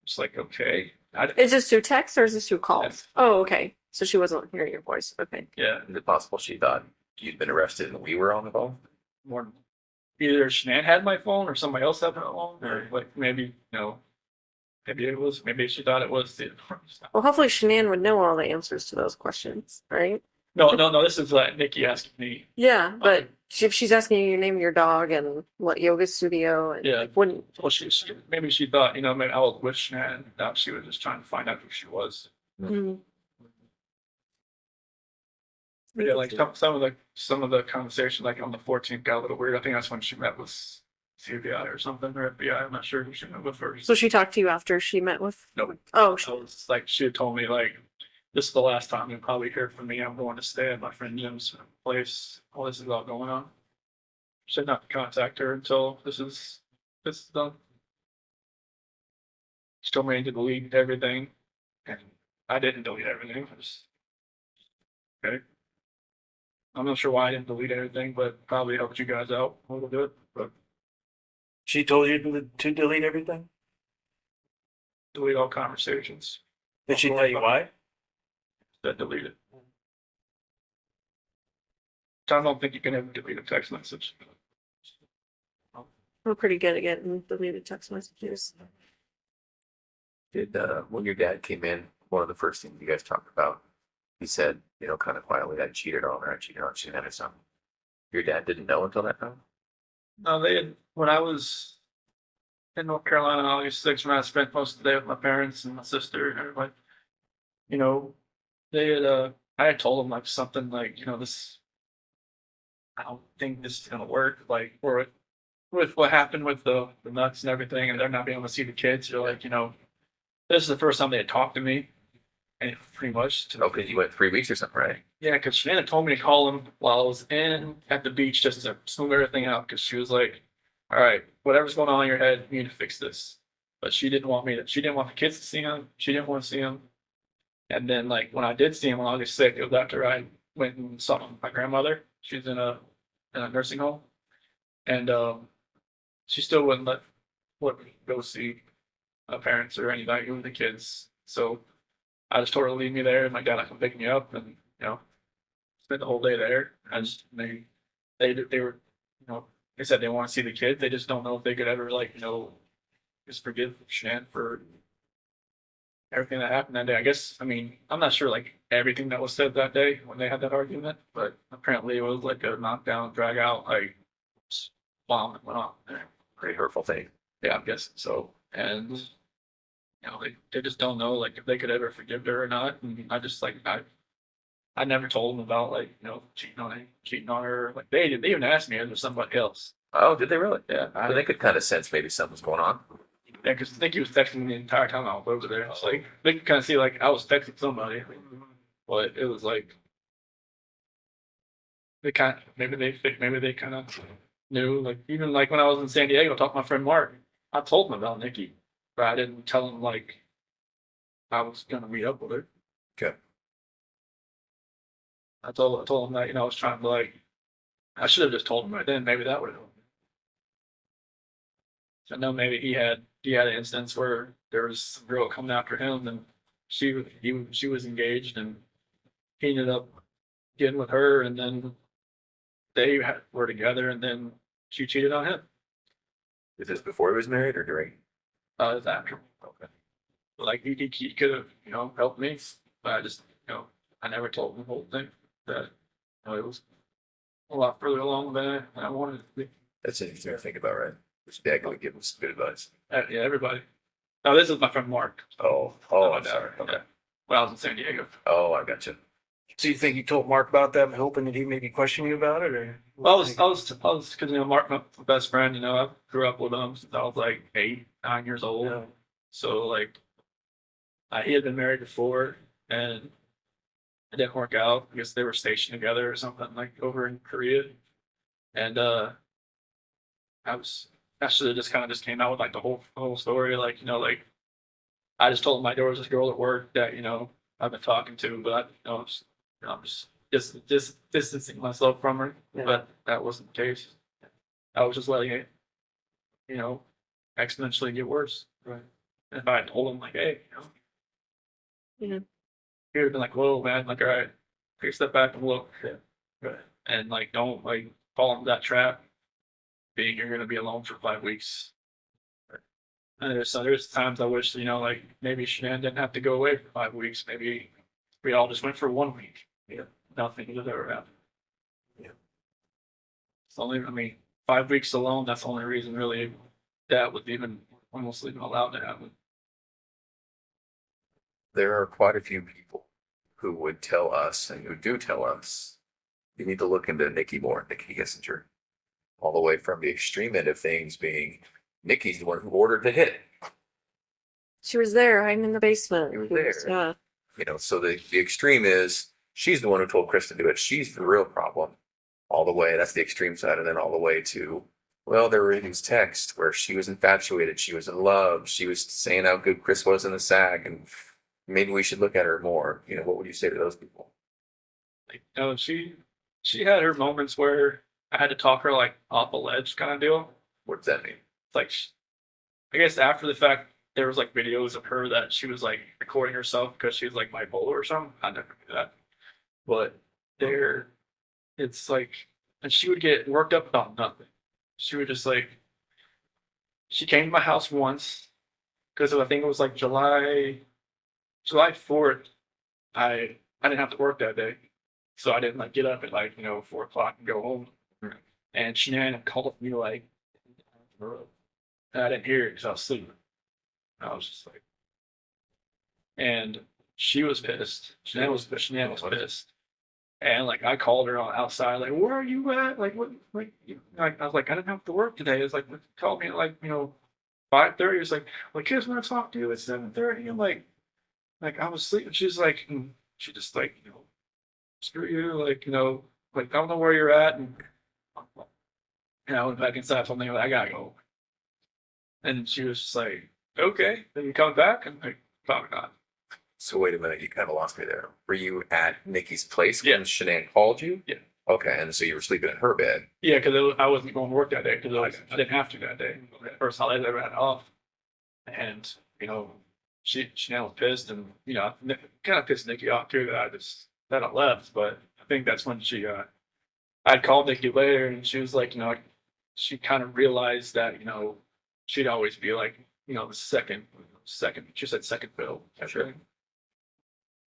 it's like okay. Is this through text or is this through calls? Yes. Oh, okay. So she wasn't hearing your voice. Okay. Yeah. Is it possible she thought you'd been arrested and we were on the phone? More either Shanann had my phone or somebody else had my phone, or like maybe maybe she thought it was the Well, hopefully Shanann would know all the answers to those questions, right? no, this is Nikki asking me. Yeah, but if she's asking you your name of your dog and what yoga studio, and Yeah. like, wouldn't Well, maybe she thought, maybe I was with Shanann. That she was just trying to find out who she was. Mm. But yeah, like some of the conversation, like on the 14th, got a little weird. I think that's when she met with CBI or something or FBI. I'm not sure who she met with first. So she talked to you after she met with? No. Oh, So it's like she had told me like this is the last time you'll probably hear from me. I'm going to stay at my friend Jim's place. All this is all going on. She said not to contact her until this is done. She told me to delete everything, and I didn't delete everything. Okay. I'm not sure why I didn't delete everything, but probably helped you guys out a little bit. But She told you to delete everything? delete all conversations Did she tell you why? that deleted. I don't think you can ever delete a text message. we're pretty good at getting deleted text messages. Did when your dad came in, one of the first things you guys talked about, he said, kind of quietly, I cheated on her, I cheated on Shanann or something. Your dad didn't know until that time? No, they had, when I was in North Carolina on August 6th, when I spent most of the day with my parents and my sister and everybody, they had, I had told them like something like, this, I don't think this is gonna work. Like, or with what happened with the nuts and everything, and they're not being able to see the kids. They're like, this is the first time they had talked to me, and pretty much. Oh, because you went 3 weeks or something, right? Yeah, because Shannon told me to call him while I was at the beach just to smooth everything out. Because she was like, "All right, whatever's going on in your head, you need to fix this." But she didn't want She didn't want the kids to see him. She didn't want to see him. And then, like when I did see him on August 6th, it was after I went and saw my grandmother. She's in a nursing home, and she still wouldn't let me go see my parents or anybody with the kids. So I just told her to leave me there, and my dad would come pick me up, and spent the whole day there. I just they were they said they want to see the kids. They just don't know if they could ever just forgive Shan for everything that happened that day. I guess I'm not sure like everything that was said that day when they had that argument, but apparently it was like a knockdown, drag out, like bomb that went off there. Pretty hurtful thing. Yeah, I'm guessing so. And they just don't know like if they could ever forgive her or not. And I just like I never told them about like cheating on her. Like they even asked me if there's somebody else. Oh, did they really? Yeah, So they could kind of sense maybe something's going on. yeah, because I think he was texting me the entire time I was over there. It's like they could kind of see like I was texting somebody, but it was like they kind of maybe they kind of knew. Like even like when I was in San Diego talking to my friend Mark, I told him about Nikki, but I didn't tell him like I was gonna meet up with her. Okay. I told him that I was trying to like I should have just told him right then. Maybe that would have. I know maybe he had an instance where there was a girl coming after him, and she was engaged, and he ended up getting with her, and then were together, and then she cheated on him. Is this before he was married or during? It was after. Okay. like he could have, you know, helped me, but I just, you know, I never told him the whole thing that, you know, it was a lot further along than I wanted it to be. That's interesting to think about, right? Which dad could give him some good advice. Yeah, everybody. Oh, this is my friend Mark. Oh, I'm sorry. Okay. Yeah. When I was in San Diego. Oh, I got you. So you think you told Mark about that, hoping that he maybe question you about it, or? Well, I was, because you know, Mark, my best friend, you know, I grew up with him since I was like 8, 9 years old. Yeah. So like, he had been married before, and it didn't work out because they were stationed together or something like over in Korea. And I should have just kind of just came out with like the whole story, like, you know, like I just told him like there was this girl at work that, you know, I've been talking to, but you know, I'm just distancing myself from her. Yeah. But that wasn't the case. I was just letting it, you know, exponentially get worse. Right. And if I had told him like, hey, you know, Yeah. he would have been like, whoa, man, like, all right, take a step back and look. Yeah. Right. And like, don't like fall into that trap, being you're gonna be alone for 5 weeks. And there's times I wish, you know, like maybe Shanann didn't have to go away for 5 weeks. Maybe we all just went for 1 week. Yeah. Nothing would ever happen. Yeah. It's only, I mean, 5 weeks alone, that's the only reason really that was even almost even allowed to happen. There are quite a few people who would tell us and who do tell us you need to look into Nikki more, Nikki Kissinger, all the way from the extreme end of things being Nikki's the one who ordered the hit. She was there, hiding in the basement. She was there. Yeah. You know, so the extreme is she's the one who told Chris to do it. She's the real problem. All the way, that's the extreme side, and then all the way to, well, there were these texts where she was infatuated, she was in love, she was saying how good Chris was in the sack, and maybe we should look at her more. You know, what would you say to those people? Like, you know, she had her moments where I had to talk her like off a ledge kind of deal. What does that mean? It's like, I guess after the fact, there was like videos of her that she was like recording herself because she was like bipolar or something. I never knew that, but there, it's like, and she would get worked up about nothing. She would just like, she came to my house once because I think it was like July 4th. I didn't have to work that day, so I didn't like get up at like, you know, 4 o'clock and go home. And Shanann called me like, and I didn't hear it because I was sleeping. I was just like, and she was pissed. Shanann was pissed. And like I called her on outside, like, where are you at? Like what? Like I was like, I didn't have to work today. It's like called me at like, you know, 5:30. It's like, kids want to talk to you at 7:30. I'm like I was sleeping. She's like, she just like, you know, screw you. Like, you know, like I don't know where you're at. And I went back inside. Something like I gotta go. And she was just like, okay, then you come back? And like, probably not. So wait a minute, you kind of lost me there. Were you at Nikki's place Yeah. when Shanann called you? Yeah. Okay, and so you were sleeping in her bed. Yeah, because I wasn't going to work that day because I didn't have to that day. First holiday I ever had off. And, you know, Shanann was pissed and, you know, kind of pissed Nikki off too that I left. But I think that's when I'd called Nikki later and she was like, you know, she kind of realized that, you know, she'd always be like, you know, the second, she said second fiddle. Sure.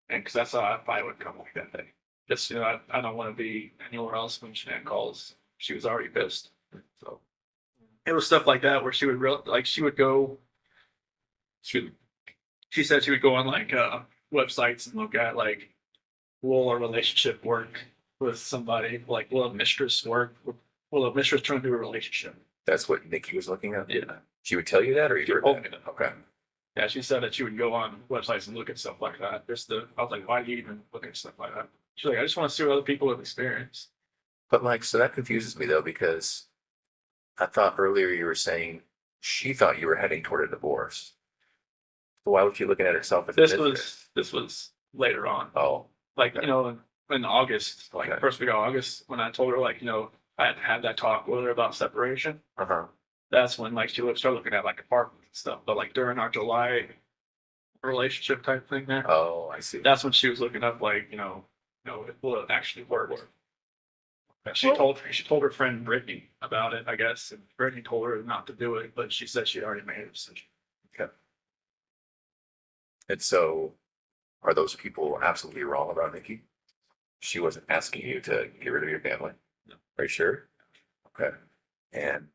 And because that's how I probably would come like that day. Just, you know, I don't want to be anywhere else when Shanann calls. She was already pissed. So it was stuff like that where she would she would go. She said she would go on like websites and look at like will a relationship work with somebody, like will a mistress work? Will a mistress turn into a relationship? That's what Nikki was looking at? Yeah. She would tell you that, or you She heard told me that? that. Okay. Yeah, she said that she would go on websites and look at stuff like that. I was like, why do you even look at stuff like that? She's like, I just want to see what other people have experienced. But like, so that confuses me though, because I thought earlier you were saying she thought you were heading toward a divorce. So why was she looking at herself as a mistress? This was later on. Oh, Like, okay. you know, in August, like Okay. first week of August, when I told her like, you know, I had to have that talk with her about separation. Uh-huh. That's when like she started looking at like apartments and stuff. But like during our July relationship type thing there, Oh, I see. that's when she was looking up like, you know, it will actually work. And she Well- told her friend Brittany about it, I guess, and Brittany told her not to do it, but she said she already made a decision. Okay. And so are those people absolutely wrong about Nikki? She wasn't asking you to get rid of your family? No. Are you sure? Okay. And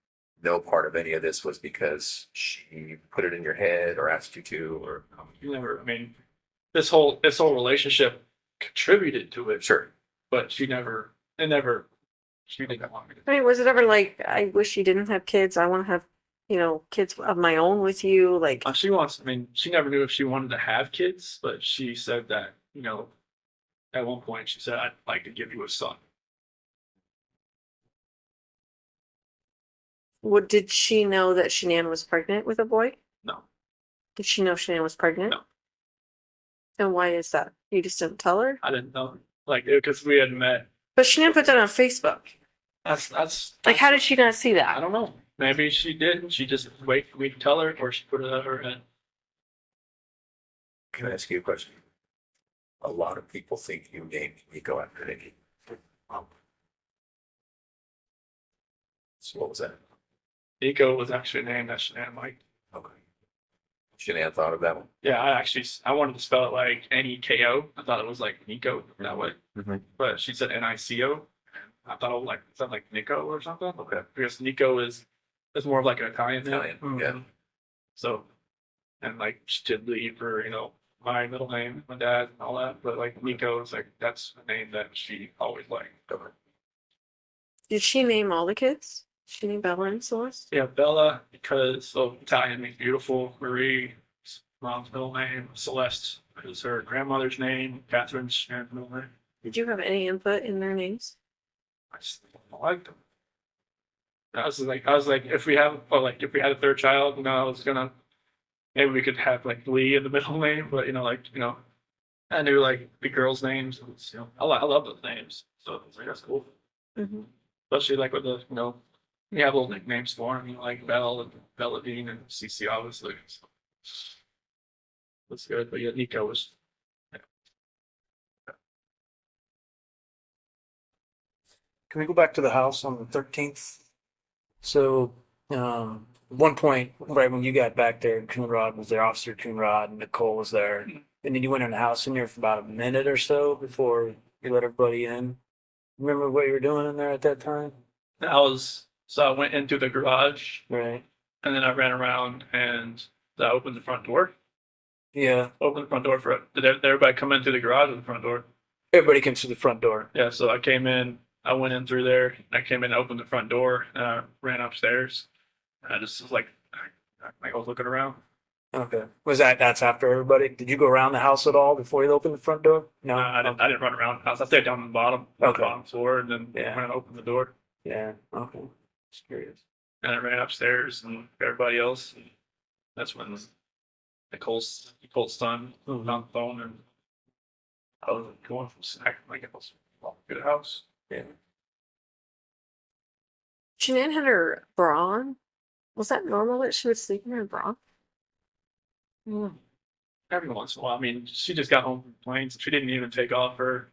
no part of any of this was because she put it in your head or asked you to, or You never. I mean, this whole relationship contributed to it, sure. but she never. It never. She didn't want me to. I mean, was it ever like, I wish you didn't have kids. I want to have, kids of my own with you. Like, She wants. I mean, she never knew if she wanted to have kids, but she said that at one point she said, "I'd like to give you a son." what did she know that Shanann was pregnant with a boy? No, Did she know Shanann was pregnant? No. And why is that? You just didn't tell her? I didn't know. Like, because we had met. But Shanann put that on Facebook. That's Like, how did she not see I that? don't know. Maybe she did. And she just wait for me to tell her, or she put it out her head. Can I ask you a question? A lot of people think you named Nico after Nikki. So what was that? Nico was actually named that Shanann liked. Okay. Shanann thought of that one. Yeah, I wanted to spell it like Neko. I thought it was like Nico that way, but she said Nico. I thought it was sound like Nico or something. Okay. Because Nico is more of like an Italian name. Italian, yeah. So, and like she did leave her, my middle name, my dad, and all that. But like Nico is like that's a name that she always liked. Okay. Did she name all the kids? She named Bella and Celeste? Yeah, Bella because Italian means beautiful. Marie, mom's middle name. Celeste is her grandmother's name. Catherine's Sharon's middle name. Did you have any input in their names? I just liked them. I was like, if we had a third child, I was gonna maybe we could have like Lee in the middle name, but I knew like the girls' names. And it's, I love those names, so it's like that's cool. Mm-hmm. Especially like with the we have little nicknames for them, like Belle and Belladine and Cece, obviously. So that's good, but yeah, Nico was. Can we go back to the house on the 13th? So, at one point, right when you got back there, Coonrod was there, Officer Coonrod, and Nicole was there. And then you went in the house in there for about a minute or so before you let everybody in. Remember what you were doing in there at that time? I went into the garage Right. and then I ran around and I opened the front door. Yeah. Opened the front door did everybody come in through the garage or the front door? Everybody comes through the front door. Yeah, so I came in, I went in through there, I came in, opened the front door, and I ran upstairs. And I just was like I was looking around. Okay. That's after everybody? Did you go around the house at all before you opened the front door? No. I didn't run around the house. I stayed down on the bottom, Okay. bottom floor, and then Yeah. went and opened the door. Yeah. Okay. Just curious. And I ran upstairs and everybody else. And that's when Nicole's son was on the phone and I was going from snack. Like I was walking through the house. Yeah. Shanann had her bra on. Was that normal that she would sleep in her bra? Every once in a while. I mean, she just got home from the planes. She didn't even take off her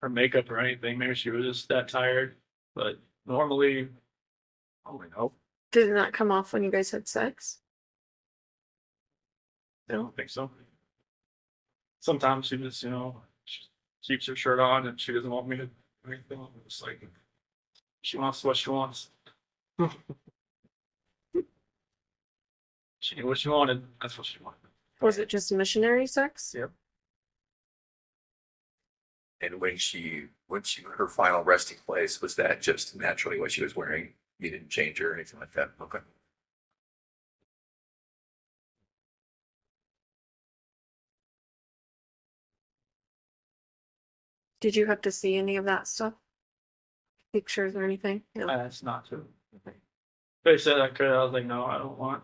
makeup or anything. Maybe she was just that tired. But normally, I don't know. Did it not come off when you guys had sex? I don't think so. Sometimes she just, she keeps her shirt on and she doesn't want me to do anything. It's like she wants what she wants. She knew what she wanted. That's what she wanted. Was it just missionary sex? Yep. And when her final resting place, was that just naturally what she was wearing? You didn't change her or anything like that? Okay. Did you have to see any of that stuff? Pictures or anything? No. That's not true. They said I could. I was like, no, I don't want.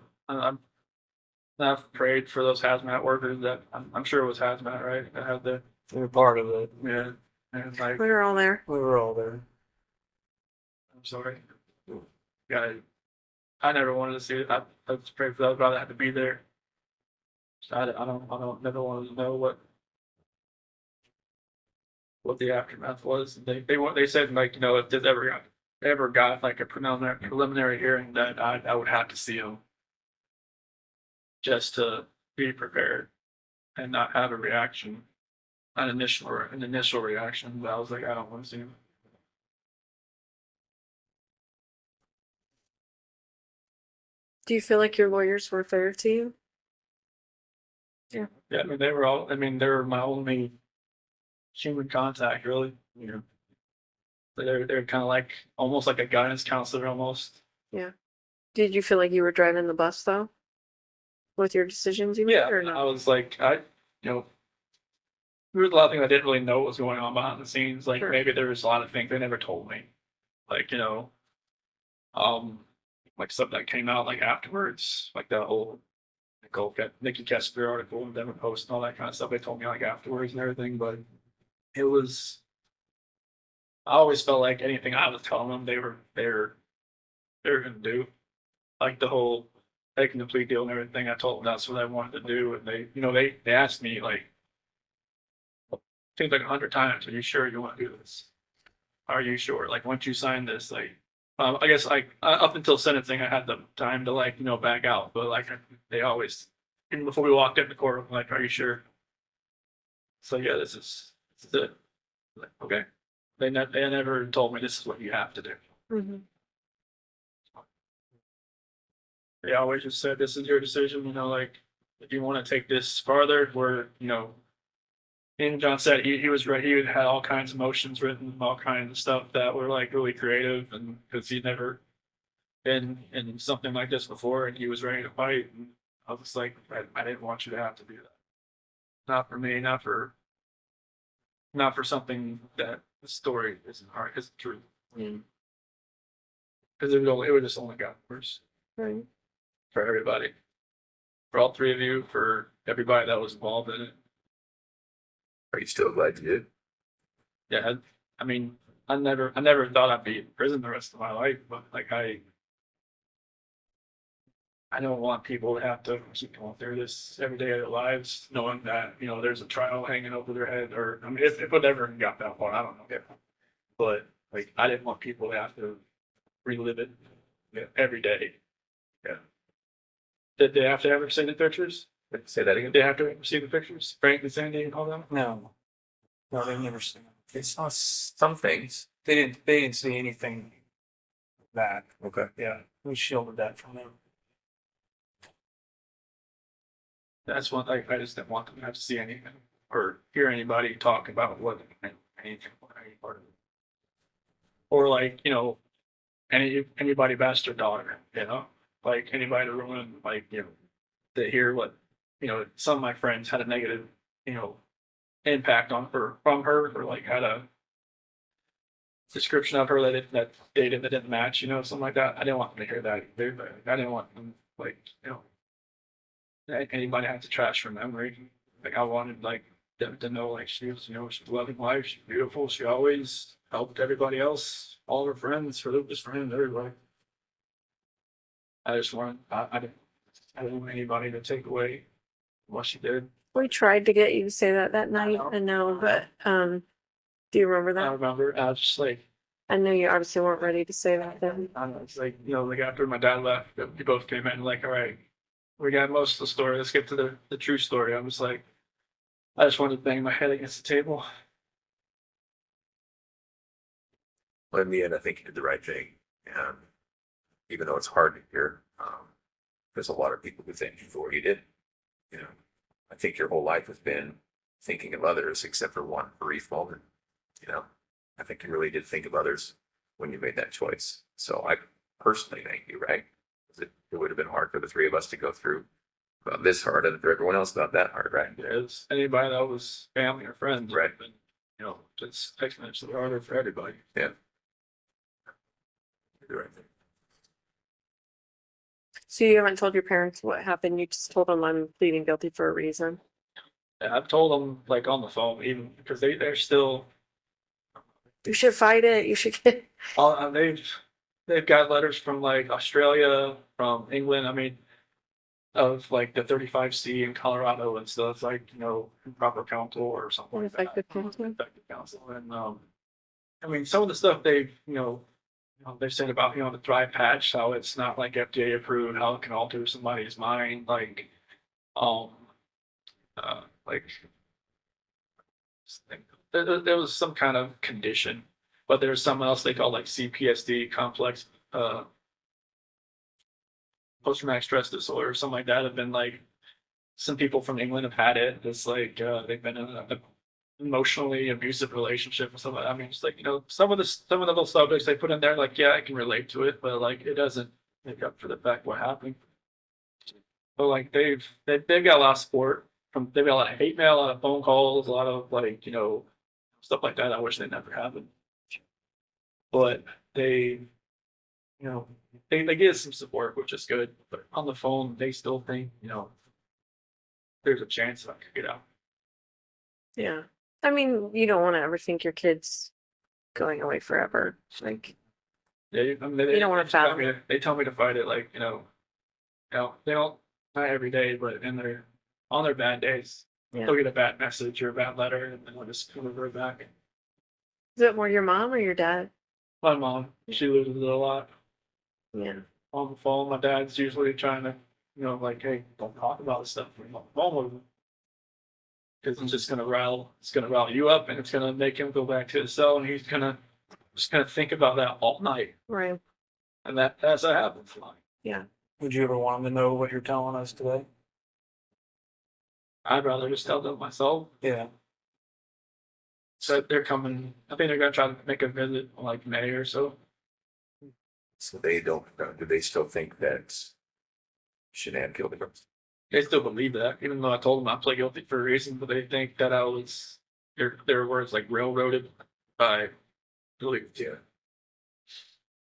I've prayed for those hazmat workers that I'm sure it was hazmat, right? That had the We were part of it. yeah, and like We were all there. We were all there. I'm sorry. Yeah, I never wanted to see it. I just prayed for that. I'd rather have to be there. So I don't never wanted to know what the aftermath was. They said like if this ever got like a preliminary hearing that I would have to see him just to be prepared. and not have a reaction, an initial reaction. But I was like, I don't want to see him. Do you feel like your lawyers were fair to you? Yeah, I mean, they were my only human contact, really. You know, they're kind of like almost like a guidance counselor, almost. Did you feel like you were driving the bus though? With your decisions you made Yeah, or I no? was like, you know, there was a lot of things I didn't really know what was going on behind the scenes. Like Sure. maybe there was a lot of things they never told me. Like, um, like stuff that came out like afterwards, like that whole Nikki Kessler article and Denver Post and all that kind of stuff. They told me like afterwards and everything, but it was. I always felt like anything I was telling them, they were gonna do. Like the whole taking the plea deal and everything. I told them that's what I wanted to do, and they asked me like, seems like 100 times, "Are you sure you want to do this? Are you sure? Like once you sign this, like." I guess like up until sentencing, I had the time to like back out, but like they always, even before we walked in the courtroom, like, "Are you sure?" So yeah, this is it. Like, okay, they never told me this is what you have to do. Mm-hmm. They always just said this is your decision. Like if you want to take this farther, and John said he was ready. He had all kinds of motions written, all kinds of stuff that were like really creative, and because he'd never been in something like this before, and he was ready to fight. And I was just like, I didn't want you to have to do that. Not for me, not for something that the story isn't hard, is true. Yeah. Because it would just only got worse Right. for everybody, for all three of you, for everybody that was involved in it. Are you still glad you did? Yeah, I mean, I never thought I'd be in prison the rest of my life, but like I don't want people to have to keep going through this every day of their lives, knowing that there's a trial hanging over their head, or I mean, if it ever got that far, I don't know. But like, I didn't want people to have to relive it every day. Yeah. Did they have to ever see the pictures? Say that again. Did they have to ever see the pictures? Frank and Sandy and all them? No, they've never seen them. They saw some things. They didn't see anything bad. Okay. Yeah, we shielded that from them. That's one thing I just didn't want them to have to see anything or hear anybody talk about what anything any part of it. Or like, anybody best their daughter, like anybody to ruin, like, to hear what, some of my friends had a negative, impact on her from her, or like had a description of her that didn't match, something like that. I didn't want them to hear that either, but I didn't want them like, anybody had to trash her memory. Like I wanted like them to know like she was, she's a loving wife, she's beautiful, she always helped everybody else, all of her friends, her Lucas friends, everybody. I just wanted I didn't want anybody to take away what she did. We tried to get you to say that night. I know, but do you remember I that? remember I was just like, I know you obviously weren't ready to say that then. I don't know, it's like, like after my dad left, we both came in like, all right, we got most of the story. Let's get to the true story. I was like, I just wanted to bang my head against the table. Well, in the end, I think you did the right thing. And even though it's hard to hear, there's a lot of people who thank you for what you did. I think your whole life has been thinking of others, except for one brief moment. I think you really did think of others when you made that choice. So I personally thank you, right? 'Cause it would have been hard for the three of us to go through about this hard and for everyone else about that hard, right? As anybody that was family or friends, Right. But, it's exponentially harder for everybody. Yeah. You did the right thing. So you haven't told your parents what happened. You just told them I'm pleading guilty for a reason. And I've told them like on the phone, even because they're still, You should fight it. You should get. they've got letters from like Australia, from England. I mean, of like the 35C in Colorado and stuff, like improper counsel or something like that. Ineffective counsel. Effective counsel, and I mean, some of the stuff they've they've said about the Thrive patch, how it's not like FDA approved, how it can alter somebody's mind, like like there was some kind of condition, but there's something else they call like CPSD, complex post-traumatic stress disorder, or something like that. Have been like some people from England have had it. It's like they've been in an emotionally abusive relationship or something. I mean, it's like, some of the little subjects they put in there, like, yeah, I can relate to it, but like it doesn't make up for the fact what happened. But like they've got a lot of support from, they've got a lot of hate mail, a lot of phone calls, a lot of like, stuff like that. I wish they never happened. But they, they get some support, which is good. But on the phone, they still think, there's a chance that I could get out. Yeah. I mean, you don't want to ever think your kid's going away forever. Like, Yeah, I mean, You don't wanna fathom They tell me to fight it, like, they don't, not every day, but on their bad days, yeah. they'll get a bad message or a bad letter, and then they'll just revert back. Is it more your mom or your dad? My mom, she loses it a lot Yeah. on the phone. My dad's usually trying to, like, hey, don't talk about this stuff on the phone with him. Because it's gonna rile you up, and it's gonna make him go back to his cell, and he's just gonna think about that all night, Right. and that's what happens. Yeah. Would you ever want them to know what you're telling us today? I'd rather just tell them myself. Yeah. So they're coming. I think they're gonna try to make a visit in like May or so. So they don't, do they still think that Shanann killed him? They still believe that, even though I told them I pled guilty for a reason, but they think that I was their words like railroaded by belief. Yeah.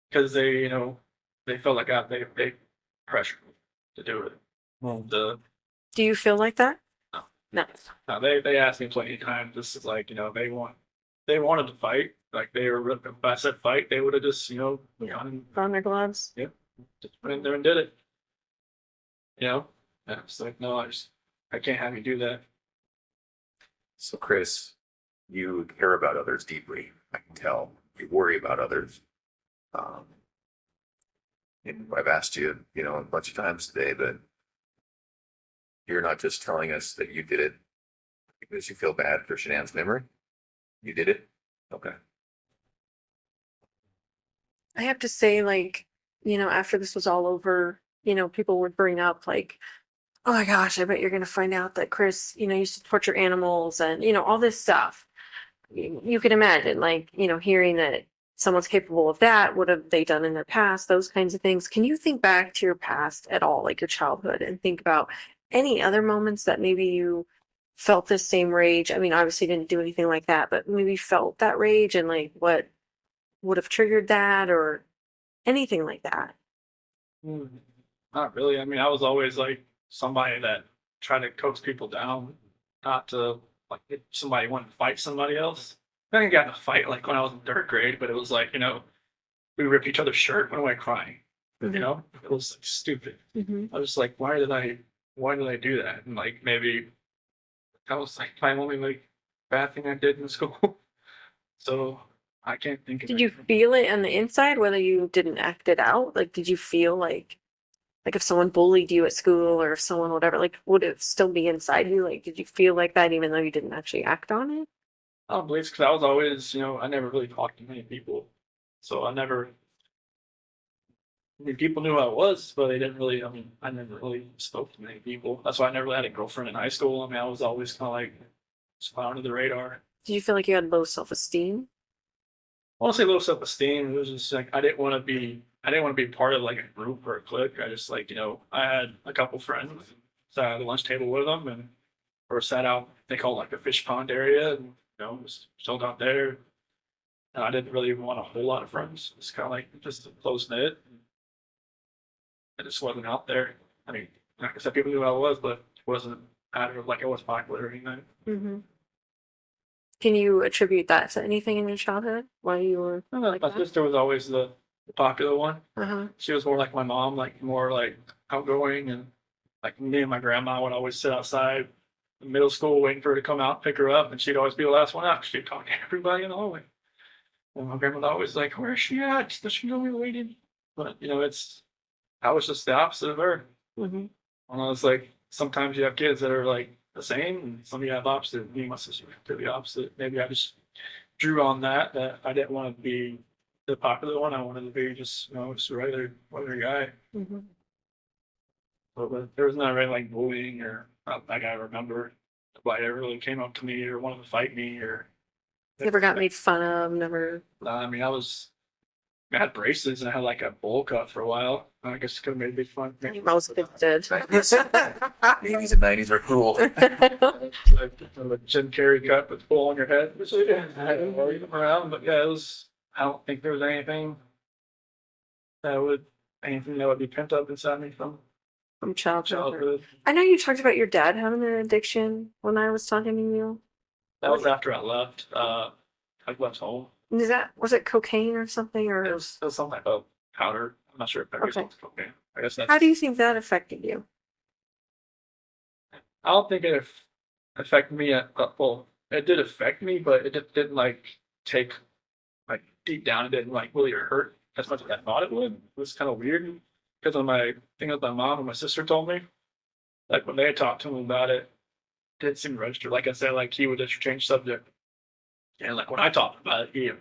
Because they felt like they pressured me to do it. Well, Do you feel like that? No. No. They asked me plenty of times. This is like, they wanted to fight. Like if I said fight, they would have just, Yeah. gone Put on their gloves? and just went in there and did it. And it's like, no, I can't have you do that. So Chris, you care about others deeply. I can tell. You worry about others. And I've asked you, a bunch of times today, but you're not just telling us that you did it because you feel bad for Shanann's memory. You did it? Okay. I have to say, like, after this was all over, people would bring up, like, oh my gosh, I bet you're going to find out that Chris, used to torture animals and, all this stuff. You can imagine, like, hearing that someone's capable of that. What have they done in their past? Those kinds of things. Can you think back to your past at all, like your childhood, and think about any other moments that maybe you felt this same rage? I mean, obviously didn't do anything like that, but maybe felt that rage, and like what would have triggered that or anything like that? Not really. I mean, I was always like somebody that tried to coax people down, not to like if somebody wanted to fight somebody else. I didn't get in a fight like when I was in third grade, but it was like, we ripped each other's shirt when we were crying. It was like stupid. Mm-hmm. I was like, why did I do that? And like maybe that was like my only like bad thing I did in school. So I can't think of Did you anything. feel it on the inside, whether you didn't act it out? Like, did you feel like if someone bullied you at school or if someone, whatever, like, would it still be inside you? Like, did you feel like that even though you didn't actually act on it? I don't believe it's because I was always, I never really talked to many people. So I mean, people knew who I was, but they didn't really, I never really spoke to many people. That's why I never had a girlfriend in high school. I mean, I was always kind of like, just fly under the radar. Did you feel like you had low self-esteem? I want to say low self-esteem. It was just like, I didn't want to be part of like a group or a clique. I just like, I had a couple friends, sat at the lunch table with them or sat out, they call it like a fish pond area, and, just chilled out there. And I didn't really want a whole lot of friends. It's kind of like just a close knit. I just wasn't out there. I mean, like I said, people knew who I was, but it wasn't out of like I was popular or anything. Mm-hmm. Can you attribute that to anything in your childhood? Why you were like My that? sister was always the popular one. Uh-huh. She was more like my mom, like more like outgoing, and like me and my grandma would always sit outside in middle school waiting for her to come out, pick her up, and she'd always be the last one out 'cause she'd talk to everybody in the hallway. And my grandma was always like, "Where's she at? Does she know we're waiting?" But I was just the opposite of her. Mm-hmm. And I was like, sometimes you have kids that are like the same, and some of you have opposite. Me and my sister were the opposite. Maybe I just drew on that I didn't want to be the popular one. I wanted to be just just a regular guy. Mhm. But there was not really like bullying or not like I remember. Nobody ever really came up to me or wanted to fight me or. Never got made fun of, never. I mean, I had braces and I had like a bowl cut for a while. I guess it could have made a big fun. Most people did. 80s and 90s are cool. Like a Jim Carrey cut with bowl on your head. I hadn't worried them around, but yeah, it was. I don't think there was anything that would be pent up inside me from From childhood. childhood. I know you talked about your dad having an addiction when I was talking to you. That was after I left. I left home. Was it cocaine or something, It or was some type of powder. I'm not sure if that was Okay. cocaine. I guess that's. how do you think that affected you? I don't think it affected me. Well, it did affect me, but it didn't like take like deep down. It didn't like really hurt as much as I thought it would. It was kind of weird because of my thing with my mom and my sister told me. Like when they had talked to him about it, didn't seem to register. Like I said, like he would just change subject, and like when I talked about it, he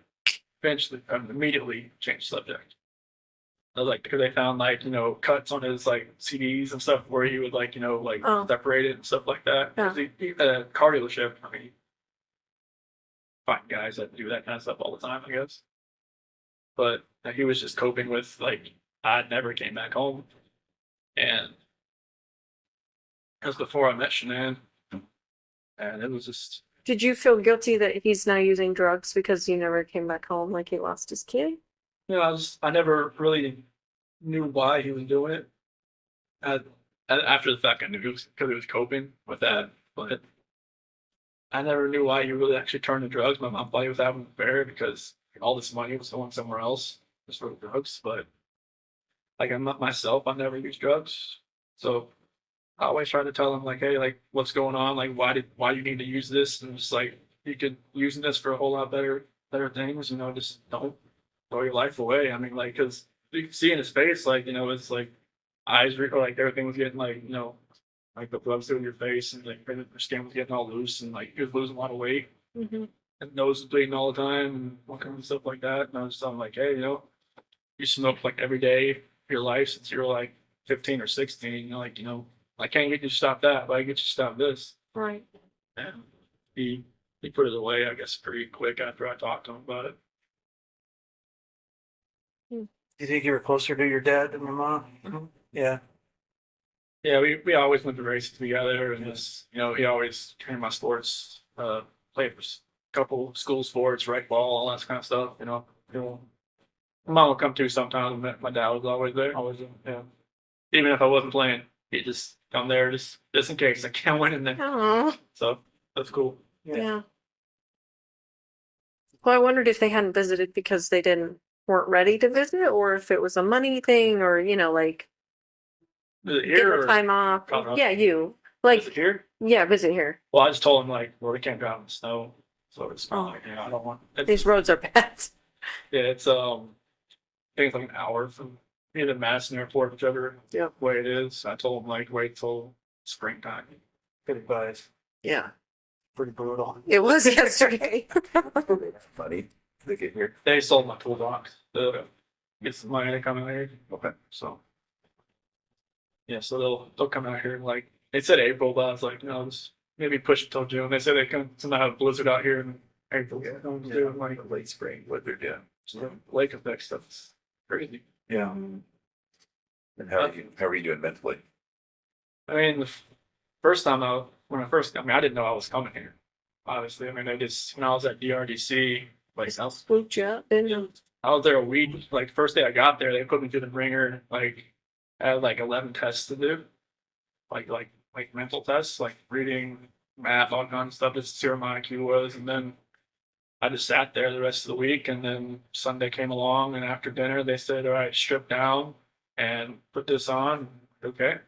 eventually immediately changed subject. I was like, because they found like cuts on his like CDs and stuff where he would like Oh. separate it and stuff like that. Yeah. 'Cause he at a car dealership. I mean, find guys that do that kind of stuff all the time, I guess. But he was just coping with like I never came back home, and it was before I met Shanann, and it was just Did you feel guilty that he's now using drugs because you never came back home, like he lost his kid? I never really knew why he was doing it. After the fact, I knew it was because he was coping with that, but I never knew why he really actually turned to drugs. My mom thought he was having an affair because all this money was going somewhere else just for the drugs. But like I'm not myself, I never used drugs, so I always try to tell him like, hey, like what's going on? Like why you need to use this? And it's like you could using this for a whole lot better things. Just don't throw your life away. I mean, like because you can see in his face, like it's like eyes or like everything was getting like like the blood's through your face and like your skin was getting all loose and like he was losing a lot of weight Mm-hmm. and nose was bleeding all the time and all kinds of stuff like that. And I was just telling him like, hey, you smoked like every day of your life since you were like 15 or 16. Like I can't get you to stop that, but I can get you to stop this. Right. And he put it away, I guess, pretty quick after I talked to him about it. Do you think you were closer to your dad than your mom? Mhm. Yeah. Yeah, we always went to races together, and just he always came to my sports, played for a couple school sports, rec ball, all that kind of stuff. My mom would come too sometimes, but my dad was always there, always yeah. Even if I wasn't playing, he'd just come there just in case I can't win in there. Oh, So that's cool. yeah. Well, I wondered if they hadn't visited because they weren't ready to visit, or if it was a money thing, or like Is it getting here the or time off. Colorado? Yeah, you is it like here? yeah, visit here. Well, I just told him like, well, we can't go out in the snow, so it's Oh. not like I don't want. These roads are bad. Yeah, it's I think it's like an hour from either Madison Airport, whichever Yep. way it is. I told him like wait till springtime. Good advice. Yeah, Pretty brutal. it was yesterday. Funny. They get here. They sold my toolbox to get some money to come out here. Okay. So yeah, so they'll come out here like they said April, but I was like, no, just maybe push it till June. They said they come somehow have a blizzard out here in April. Yeah. I'm doing like Late spring, what they're doing. so lake effect stuff is crazy. Yeah. Mhm. And how are you doing mentally? I mean, first time I didn't know I was coming here. Obviously, I mean, when I was at DRDC, like Swooped you up, didn't you? I was there a week. Like first day I got there, they put me through the ringer. Like I had like 11 tests to do, like mental tests, like reading, math, all kinds of stuff. Just to see where my IQ was, and then I just sat there the rest of the week. And then Sunday came along, and after dinner they said, "All right, strip down and put this on." Okay,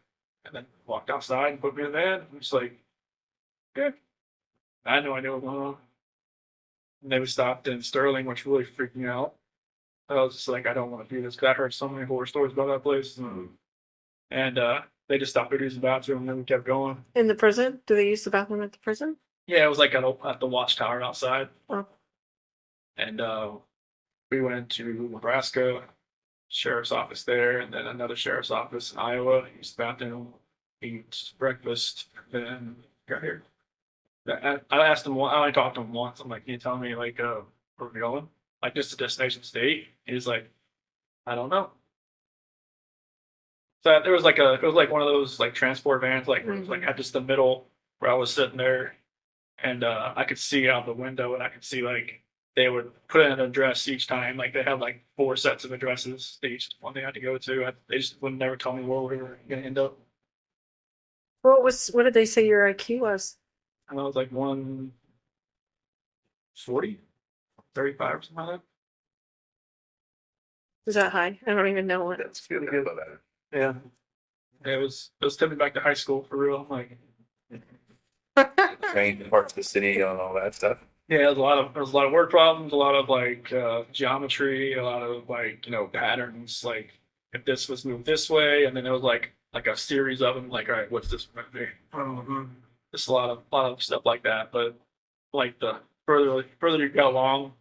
and then walked outside and put me in the van. I'm just like, good. I had no idea what was going on. And they stopped in Sterling, which really freaked me out. I was just like, I don't want to do this because I heard so many horror stories about that place. And they just stopped to use the bathroom and then we kept going. In the prison? Do they use the bathroom at the prison? Yeah, it was like at the watchtower outside. Oh. And we went to Nebraska, sheriff's office there, and then another sheriff's office in Iowa. Used the bathroom, eat breakfast, then got here. I asked him. I only talked to him once. I'm like, "Can you tell me like where we're going? Like just the destination state?" He's like, "I don't know." So there was like it was like one of those like transport vans, like where it was like at just the middle where I was sitting there, and I could see out the window, and I could see like they would put in an address each time. Like they had like 4 sets of addresses each one they had to go to. They just would never tell me where we were gonna end up. What did they say your IQ was? And I was like 140, 35 or something like Is that high? I don't even know what. That's really good about that. Yeah. that. It was taking me back to high school for real. I'm like, Train parts of the city and all that stuff. yeah, there was a lot of word problems, a lot of like geometry, a lot of like patterns. Like if this was moved this way, and then there was like a series of them. Like, all right, what's this right there? Just a lot of stuff like that. But like the further you got along,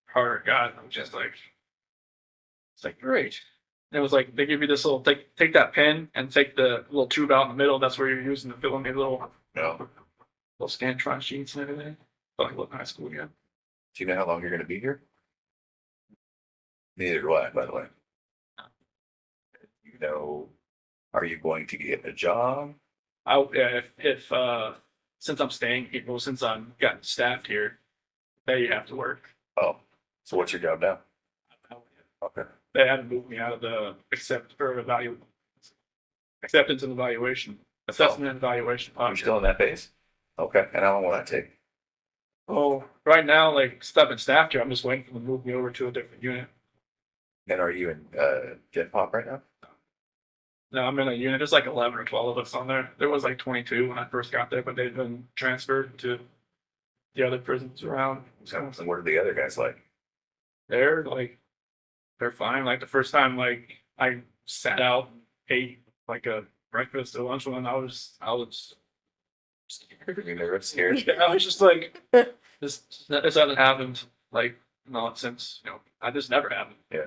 harder it got. I'm just like, it's like great. And it was like they give you this little take that pen and take the little tube out in the middle. That's where you're using to fill in the little No. Scantron sheets and everything. Felt like I look in high school again. Do you know how long you're going to be here? Neither do I, by the way. You know, are you going to get a job? If since I'm staying here, well, since I'm gotten staffed here, they have to work. Oh, so what's your job now? Okay. They haven't moved me out of the acceptance and evaluation, assessment and evaluation. You're still in that phase? Okay. And how long will that take? Oh, right now, like since I've been staffed here, I'm just waiting for them to move me over to a different unit. And are you in Gen Pop right now? No, I'm in a unit. There's like 11 or 12 of us on there. There was like 22 when I first got there, but they've been transferred to the other prisons around. So what are the other guys like? They're like, they're fine. Like the first time, like I sat out and ate like a breakfast or lunch one, I was You're nervous here. I was just like, this hasn't happened like not since I just never happened. Yeah.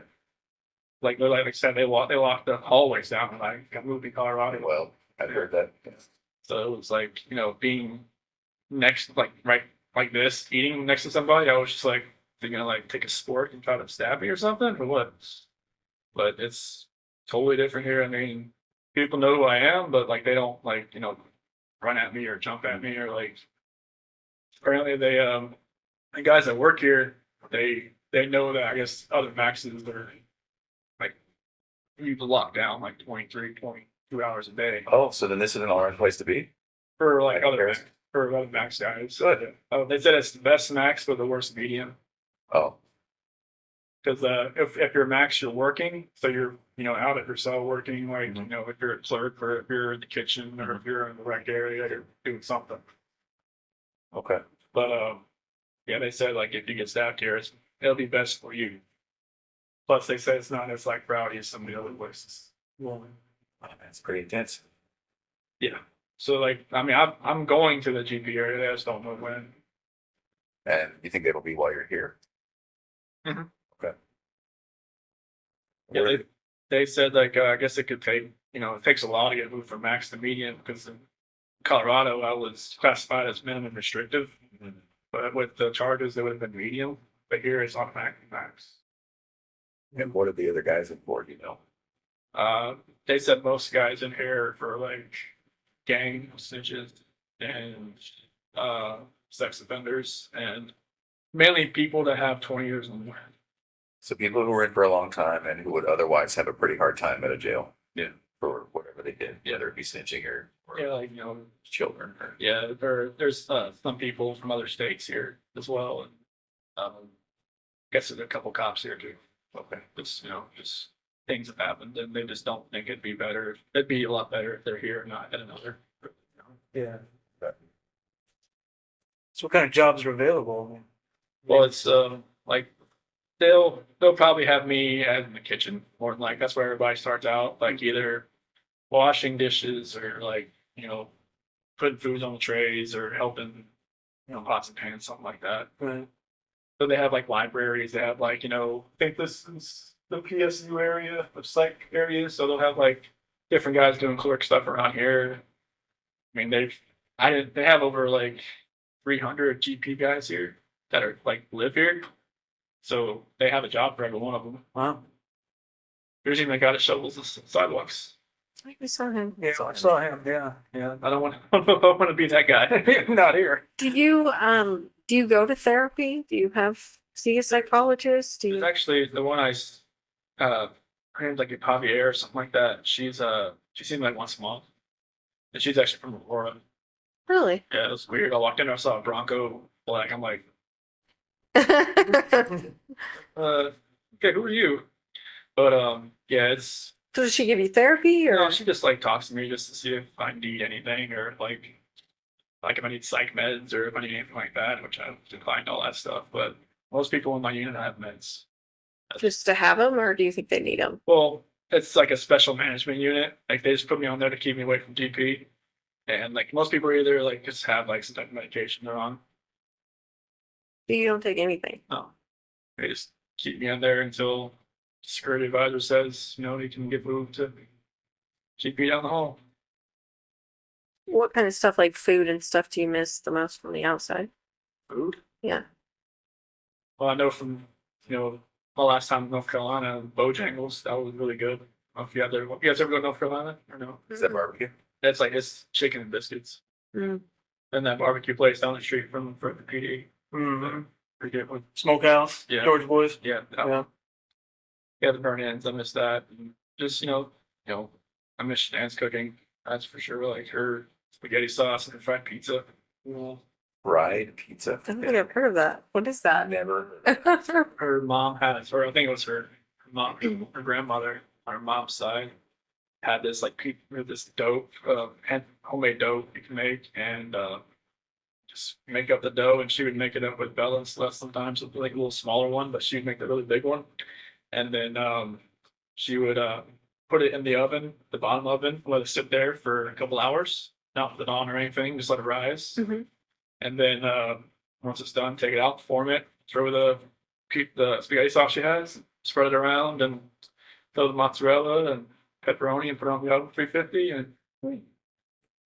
Like I said, they locked the hallways down when I got moved to Colorado. Well, I've heard that. So it was like being next right like this, eating next to somebody. I was just like, they're gonna like take a spork and try to stab me or something or what? But it's totally different here. I mean, people know who I am, but like they don't like run at me or jump at me or like. Apparently, the guys that work here, they know that I guess other maxes are like you lock down like 22 hours a day Oh, so then this is an all right place to be? for like Like comparison? for other max guys. Good. They said it's the best max but the worst medium. Oh, Because if you're max, you're working, so you're out at your cell working, like if you're a clerk or if you're in the kitchen or if you're in the rec area, you're doing something. okay. But yeah, they said like if you get staffed here, it'll be best for you. Plus, they said it's not as like rowdy as some of the other places. Oh, that's pretty intense. Yeah. So like, I mean, I'm going to the GP area. I just don't know when. And you think that'll be while you're here? Mhm. Okay. Yeah, they said like I guess it could take it takes a while to get moved from max to medium because in Colorado I was classified as minimum restrictive, but with the charges it would have been medium. But here it's automatic max. And what are the other guys in for, They said most guys in here for like gang snitches and sex offenders and mainly people that have 20 years or more. So people who were in for a long time and who would otherwise have a pretty hard time at a jail. Yeah. For whatever they did, Yeah. whether it be snitching or Yeah, like children or. yeah, there's some people from other states here as well, and guess there's a couple cops here too. Okay. Just just things have happened, and they just don't think it'd be better. It'd be a lot better if they're here, not at another. Yeah. Okay. So what kind of jobs are available? Well, it's like they'll probably have me in the kitchen more than like that's where everybody starts out. Like either washing dishes or like, you know, putting food on the trays or helping, you know, pots and pans, something like that. Right. So they have like libraries. They have like, you know, I think this is the PSU area, the psych area. So they'll have like different guys doing clerk stuff around here. I mean, they have over like 300 GP guys here that are like live here. So they have a job for every one of them. Wow. There's even a guy that shovels the sidewalks. We saw him. Yeah, I saw him. Yeah, yeah. I don't want I don't want to be that guy. Not here. Do you go to therapy? Do you see a psychologist? Do There's you actually the one her name's like Javier or something like that. She seemed like once a month. And she's actually from Aurora. really? Yeah, it was weird. I walked in there, I saw a Bronco flag. I'm like, okay, who are you? But yeah, it's So does she give you therapy or no, she just like talks to me just to see if I need anything or like if I need psych meds or if I need anything like that, which I declined all that stuff. But most people in my unit have meds. just to have them, or do you think they need them? Well, it's like a special management unit. Like they just put me on there to keep me away from GP. And like most people either like just have like some type of medication they're on. You don't take anything. No. They just keep me on there until security advisor says, you know, he can get moved to GP down the hall. What kind of stuff like food and stuff do you miss the most from the outside? Food? Yeah. Well, I know from, you know, my last time in North Carolina, Bojangles, that was really good. I don't know if you guys ever go to North Carolina or no? Is that barbecue? It's like it's chicken and biscuits. Mm. And that barbecue place down the street from the PD. Mm-hmm. Pretty good one. Smokehouse. Yeah. George Boys. Yeah. Yeah. Yeah, the burn ends. I miss that. And just, I miss Shanann's cooking. That's for sure. Like her spaghetti sauce and her fried pizza. Fried pizza. I don't think I've heard of that. What is that? Never. Her mom had, or I think it was her mom, her grandmother on her mom's side had this like this dough, homemade dough you can make, and just make up the dough, and she would make it up with Bella and stuff sometimes, with like a little smaller one, but she'd make the really big one, and then she would put it in the oven, the bottom oven, let it sit there for a couple hours, not put it on or anything, just let it rise, Mhm. and then once it's done, take it out, form it, throw the spaghetti sauce she has, spread it around, and throw the mozzarella and pepperoni and put it on the oven 350. And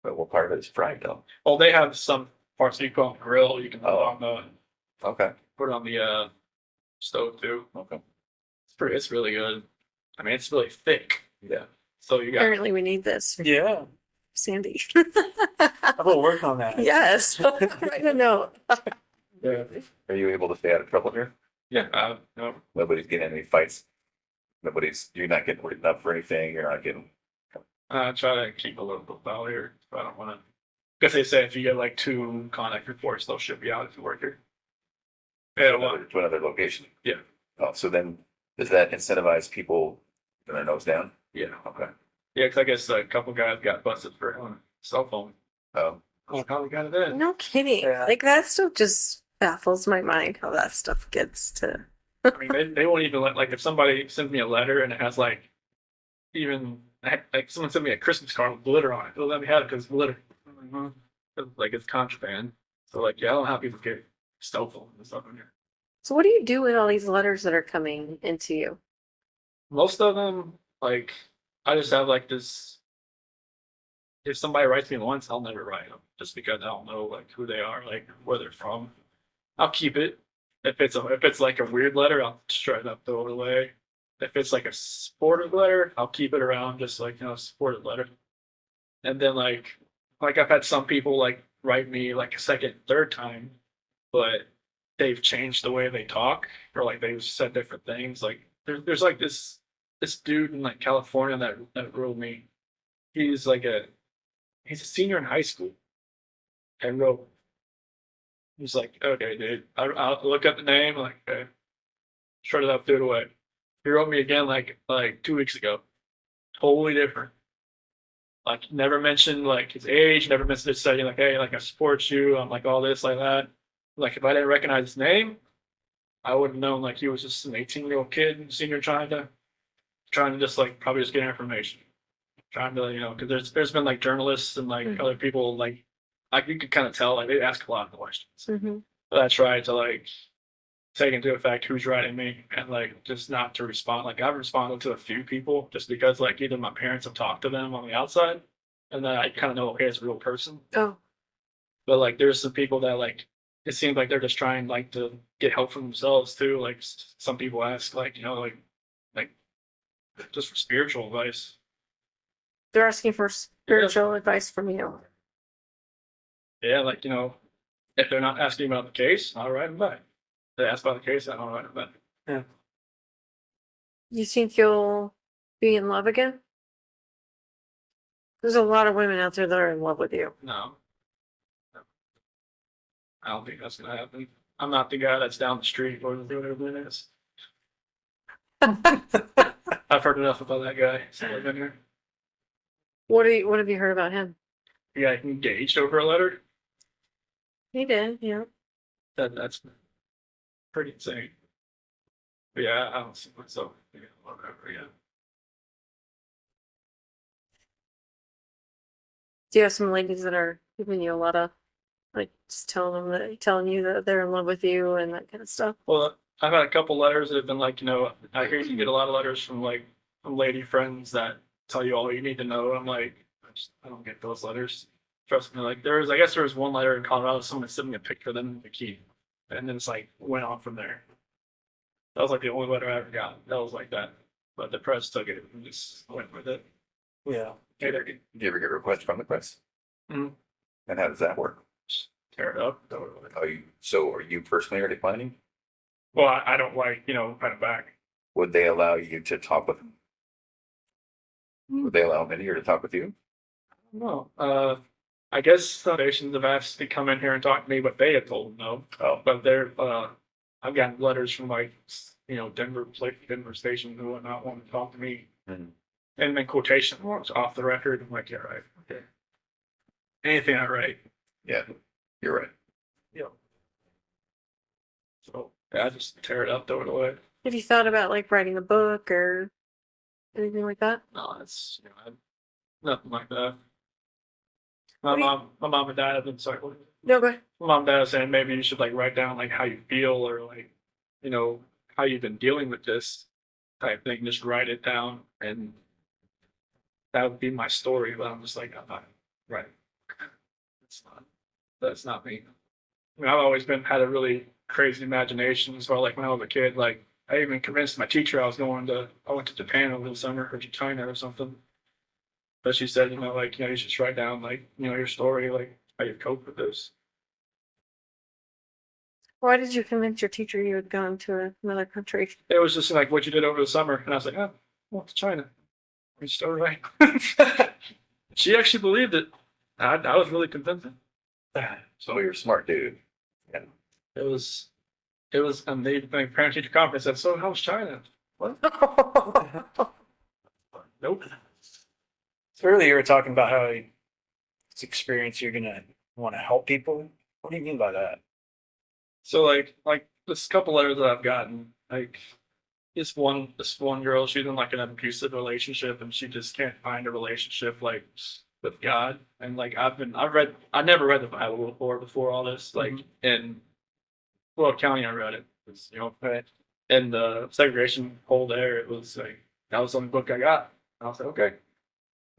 But what part of it is fried though? well, they have some parts that you put on the grill. You can put Oh. on the Okay. stove too. Okay. It's really good. I mean, it's really thick. Yeah. So you got Apparently, we need this, Yeah. Sandy. I will work on that. Yes. Write a note. yeah, Are you able to stay out of trouble here? yeah. No, Nobody's getting any fights. You're not getting written up for anything. You're not getting. I try to keep a little bit out here. But I don't want to. Because they say if you get like 2 contact reports, they'll ship you out if you work here. Yeah, well, To another location. Yeah. Oh, so then does that incentivize people with their nose down? yeah, Okay. yeah. Because I guess a couple guys got busted for having a cell phone. Oh, Oh, how they got it in? No kidding. Yeah. Like that stuff just baffles my mind how that stuff gets to. I mean, they won't even let, like, if somebody sends me a letter and it has like like someone sent me a Christmas card with glitter on it, they'll let me have it because glitter. Like it's contraband. So like, yeah, I don't have people get cell phones and stuff in here. So what do you do with all these letters that are coming into you? Most of them, like, I just have like this. If somebody writes me once, I'll never write them just because I don't know like who they are, like where they're from. I'll keep it. If it's like a weird letter, I'll straight up throw it away. If it's like a supportive letter, I'll keep it around, just like, supportive letter. And then like I've had some people like write me like a second, third time, but they've changed the way they talk, or like they've said different things. Like there's like this dude in like California that wrote me. He's a senior in high school, and wrote. He's like, okay, dude. I'll look up the name, like, okay, shred it up, threw it away. He wrote me again like 2 weeks ago. Totally different. Like never mentioned like his age, never mentioned his setting, like, hey, like I support you, I'm like all this, like that. Like if I didn't recognize his name, I would have known like he was just an 18-year-old kid, senior trying to just like probably just get information. trying to, because there's been like journalists and like other people like you could kind of tell like they ask a lot of questions. Mm-hmm. But I try to like take into effect who's writing me and like just not to respond. Like I've responded to a few people just because like either my parents have talked to them on the outside and then I kind of know, okay, it's a real person. Oh, But like there's some people that like it seems like they're just trying like to get help for themselves too. Like some people ask like, like just for spiritual advice. they're asking for spiritual advice from you. Yeah, like, if they're not asking about the case, I'll write them back. If they ask about the case, I don't write them back. You think you'll be in love again? There's a lot of women out there that are in love with you. No. No. I don't think that's gonna happen. I'm not the guy that's down the street or whatever it is. I've heard enough about that guy since I've been here. What have you heard about him? The guy engaged over a letter. He did, yeah. That's pretty insane. But yeah, I don't see myself being in love ever again. Do you have some ladies that are giving you a lot of, like, just telling you that they're in love with you and that kind of stuff? Well, I've had a couple letters that have been like, I hear you get a lot of letters from lady friends that tell you all you need to know. I'm like, I don't get those letters. Trust me. Like I guess there was one letter in Colorado, someone sent me a picture of them in the key, and then it's like went on from there. That was like the only letter I ever got. That was like that, but the press took it and just went with it. Yeah. Do you ever get requests from the press? Mhm. And how does that work? Just tear it up. So are you personally are declining? Well, I don't like kind of back. Would they allow you to talk with them? Would they allow Minnie to talk with you? No, I guess foundations have asked to come in here and talk to me, but they had told them no. Oh, But I've gotten letters from Denver station who would not want to talk to me. Mhm. And then quotation marks off the record. I'm like, yeah, right. Okay. Anything I write. yeah, you're right. Yeah. So yeah, I just tear it up, throw it away. Have you thought about, like, writing a book or anything like that? No, it's nothing like that. What do you- My mom and dad have been sorry. No, go ahead. My mom and dad are saying maybe you should like write down like how you feel or like, how you've been dealing with this type thing. Just write it down and that would be my story. But I'm just like, I'm not right. That's not me. I mean, I've always had a really crazy imagination as well. Like when I was a kid, like I even convinced my teacher I went to Japan over the summer or to China or something. But she said, you should write down like, your story, like how you cope with this. Why did you convince your teacher you had gone to another country? It was just like what you did over the summer, and I was like, oh, I went to China. You're still right. She actually believed it. I was really convincing. So you're a smart dude. Yeah. It was, and they parent teacher conference said, so how's China? What? Nope. So earlier you were talking about how it's experience you're gonna want to help people. What do you mean by that? So like this couple letters that I've gotten, like this one girl, she's in like an abusive relationship and she just can't find a relationship like with God. And like I never read the Bible before all this. Like in Floyd County I read it. It's, Right. in the segregation hole there, it was like that was the only book I got. And I was like, okay.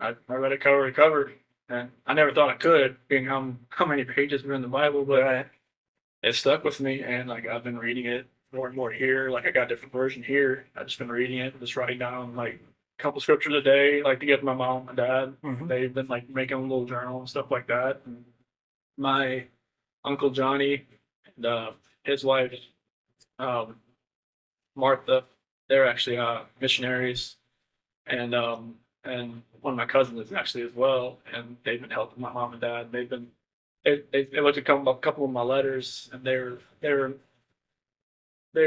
I read it cover to cover. And I never thought I could, being how many pages were in the Bible, but it stuck with me, and like I've been reading it more and more here. Like I got a different version here. I've just been reading it, just writing down like a couple scriptures a day, like to give to my mom and dad. Mhm. They've been like making a little journal and stuff like that. And my uncle Johnny and his wife, Martha, they're actually missionaries, and one of my cousins is actually as well, and they've been helping my mom and dad. They looked at a couple of my letters, and they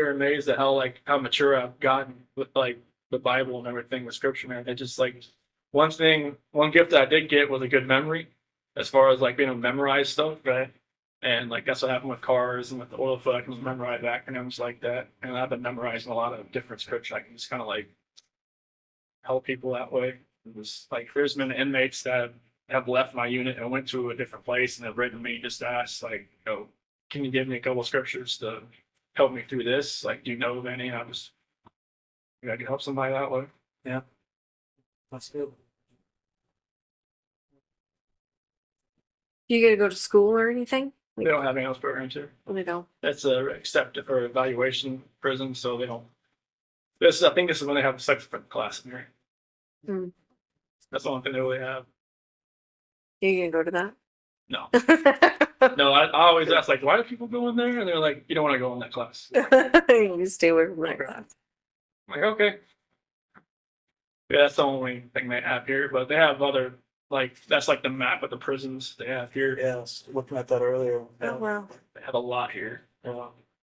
were amazed at how mature I've gotten with like the Bible and everything with Scripture. Man, it just like one gift that I did get was a good memory, as far as like being able to memorize stuff, right? And like that's what happened with cars and with the oil field. I can just memorize acronyms like that, and I've been memorizing a lot of different scripture. I can just kind of like help people that way. It was like there's been inmates that have left my unit and went to a different place and have written me just to ask, like, can you give me a couple scriptures to help me through this? Like, do you know of any? I was, I could help somebody that way. That's good. Do you get to go to school or anything? They don't have any of those programs here. They don't. That's a accepted or evaluation prison, so they don't. I think this is when they have the sex offender class in here. Mm. That's the only thing they really have. You gonna go to that? No, no. I always ask, like, why do people go in there? And they're like, you don't want to go in that class. You stay away from that class. I'm like, okay. Yeah, that's the only thing they have here, but they have other, like, that's like the map of the prisons they have here. Yeah, I was looking at that earlier. Oh wow. They have a lot here.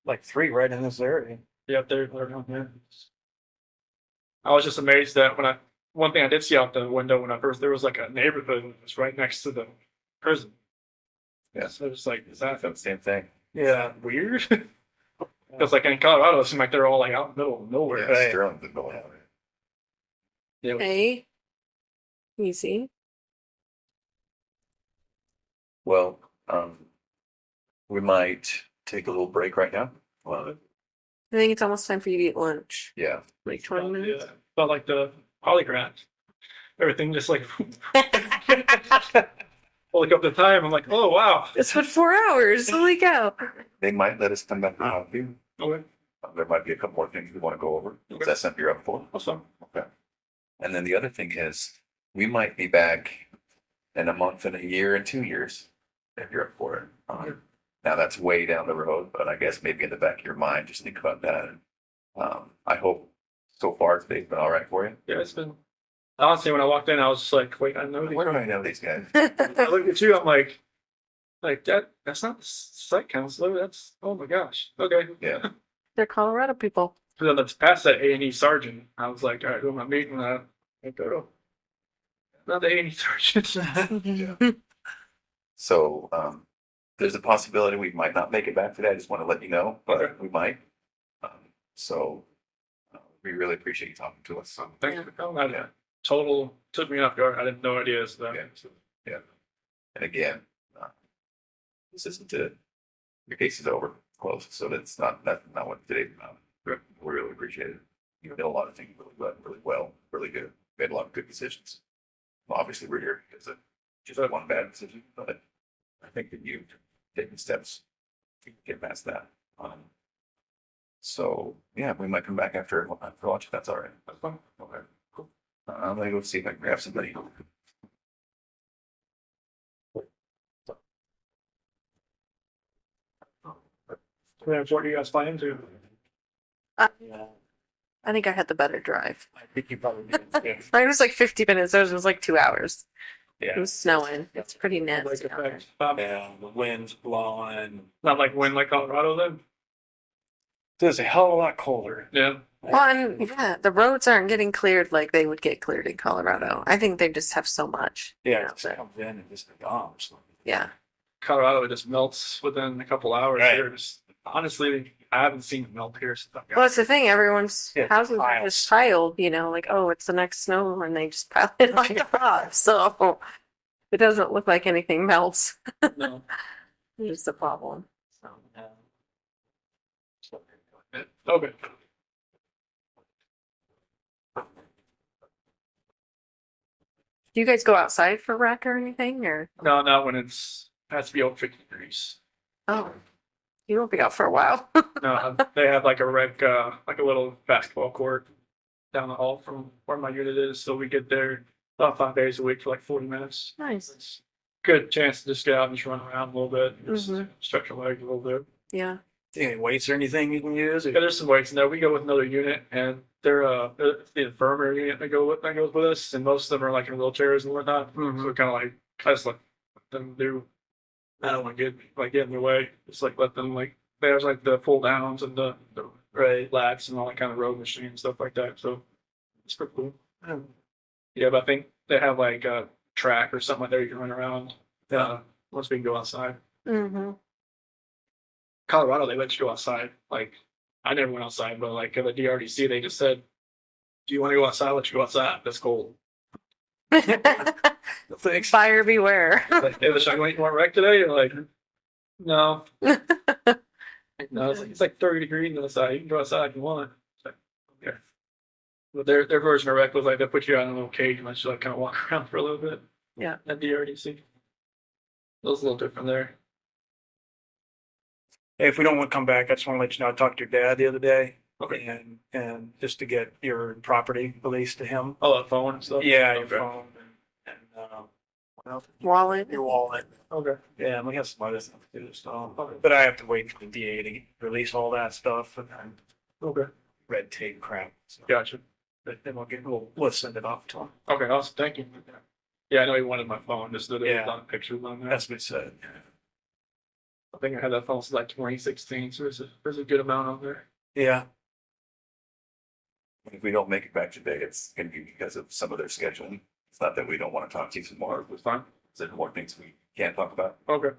Like 3 right in this area. Yeah, they're down here. I was just amazed that one thing I did see out the window when I first, there was like a neighborhood that was right next to the prison. Yeah. So it's like, is that The same thing. yeah weird? Because like in Colorado, it seems like they're all like out in the middle of nowhere. Yeah, Right. Sterling's been going on. Yeah. Hey. Easy. Well, we might take a little break right now. Well, I think it's almost time for you to eat lunch. yeah. Like 20 minutes. Yeah. Felt like the polygraph. Everything just like look up the time. I'm like, oh wow. It's been 4 hours. Holy cow. They might let us come back and help you. Okay, There might be a couple more things we want to go over. Okay. Is that something you're up for? awesome. Okay. And then the other thing is, we might be back in a month and a year and 2 years if you're up for it. Now that's way down the road, but I guess maybe in the back of your mind, just think about that. I hope so far today's been all right for you. Yeah, it's been. Honestly, when I walked in, I was just like, wait, I know these. Where do I know these guys? I look at you, I'm like that. That's not the site counselor. That's oh my gosh. Okay. Yeah. They're Colorado people. So then that's past that A&E sergeant. I was like, all right, who am I meeting? Like, oh, not the A&E sergeant. So, there's a possibility we might not make it back today. I just want to let you know, Okay. but we might. So, we really appreciate you talking to us. So thanks for coming. That total took me off guard. I didn't no idea. So that, Yeah. And again, this isn't it. Your case is over, closed. So that's not what today's about. Right. We really appreciate it. You did a lot of things really well, really good. Made a lot of good decisions. Well, obviously, we're here because of just one bad decision, but I think that you've taken steps to get past that. So yeah, we might come back after lunch. If that's all right. that's fine. Okay, cool. I'm gonna go see if I can grab somebody. Yeah, what are you guys planning to? Yeah. I think I had the better drive. I think you probably did. Yeah. Mine was like 50 minutes. Theirs was like 2 hours. It Yeah. was snowing. It's pretty Like nasty out there. effect. Yeah, the wind's blowing. Not like wind like Colorado then. It's a hell of a lot colder. Yeah. Well, and yeah, the roads aren't getting cleared like they would get cleared in Colorado. I think they just have so much. Yeah, out it there. comes in and just bombs. Yeah. Colorado it just melts within a couple hours. Right. Here. Just, honestly, I haven't seen it melt here since I've got Well, that's the thing. Everyone's Yeah, houses are piles. just piled, you know, like, oh, it's the next snow, and they just pile it on top. So it doesn't look like anything melts. no. It's just a problem. So. Okay. Do you guys go outside for rec or anything, or? No, not when it's has to be over 50 degrees. Oh, you won't be out for a while. No, they have like a rec, like a little basketball court down the hall from where my unit is. So we get there about 5 days a week for like 40 minutes. Nice. It's a good chance to just get out and just run around a little bit, and just Mhm. stretch your legs a little bit. Yeah. Any weights or anything you can use? Yeah, there's some weights in there. We go with another unit, and they're the infirmary unit that goes with us, and most of them are like in wheelchairs and whatnot. So kind of like I just let them do. I don't want to get in the way. Just like let them like there's like the pull downs and the Right. lats and all that kind of road machine and stuff like that. So it's pretty cool. Yeah, but I think they have like a track or something like that you can run around. Once we can go outside. Mm-hmm. Colorado, they let you go outside. Like, I never went outside, but like at the DRDC, they just said, "Do you want to go outside? Let you go outside. That's cold." Thanks. Buyer beware. Like, hey, should I go eat more wreck today? You're like, no. No, it's like 30 degrees outside. You can go outside if you want. It's like, okay. But their version of wreck was like they put you out in a little cage and let you like kind of walk around for a little bit. Yeah. At the RDC. It was a little different there. Hey, if we don't want to come back, I just want to let you know, I talked to your dad the other day. Okay. And just to get your property released to him. Oh, that phone and stuff? Yeah, your Okay. phone and what else? Wallet. Your wallet. Okay. Yeah, and we have some other stuff too, so, but I have to wait for the DA to release all that stuff and then Okay. red tape crap. So Gotcha. then we'll send it off to him. Okay, awesome. Thank you. Yeah, I know he wanted my phone just so that Yeah. yeah. On pictures on there. That's what it said. I think I had that phone since like 2016, so there's a good amount on there. Yeah, If we don't make it back today, it's gonna be because of some of their scheduling. It's not that we don't want to talk to you some more, It's fine. there's more things we can't talk about. Okay.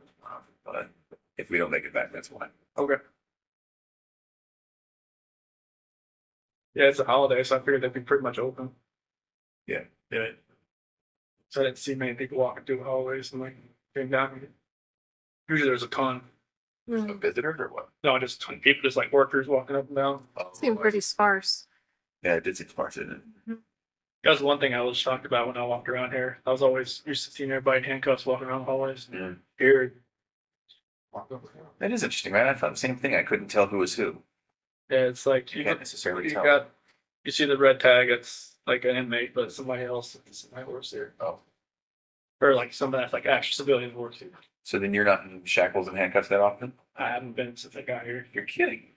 But if we don't make it back, that's why. Okay. Yeah, it's a holiday, so I figured they'd be pretty much open. Yeah. Yeah. So I didn't see many people walking through the hallways and like came down. Usually there's a ton. A Mm, visitor or what? No, just a ton of people, just like workers walking up and down. Oh, seemed pretty sparse. Yeah, it did seem sparse, didn't it? That was one thing I was talked about when I walked around here. I was always used to seeing everybody in handcuffs walking around the hallways. Yeah. Here. That is interesting, right? I thought the same thing. I couldn't tell who was who. Yeah, it's like You can't necessarily you tell. got you see the red tag, it's like an inmate, but somebody else somebody works there. Oh, Or like somebody that's like actual civilian works here. so then you're not in shackles and handcuffs that often? I haven't been since I got here. You're kidding.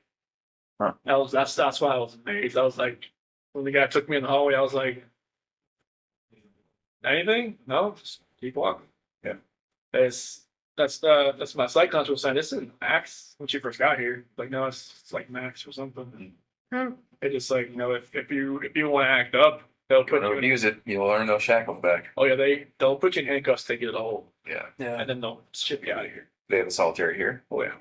That's why I was amazed. I was like, when the guy took me in the hallway, I was like, anything? No, just keep walking. Yeah. That's my psych counselor was saying. This isn't max when she first got here. Like, no, it's like max or something. Hmm. It just like, if you want to act up, they'll put You'll you in. abuse it. You'll earn those shackles back. Oh yeah, they'll put you in handcuffs, take you to the hole, Yeah. yeah. and then they'll ship you out of here. They have a solitary here. Oh yeah,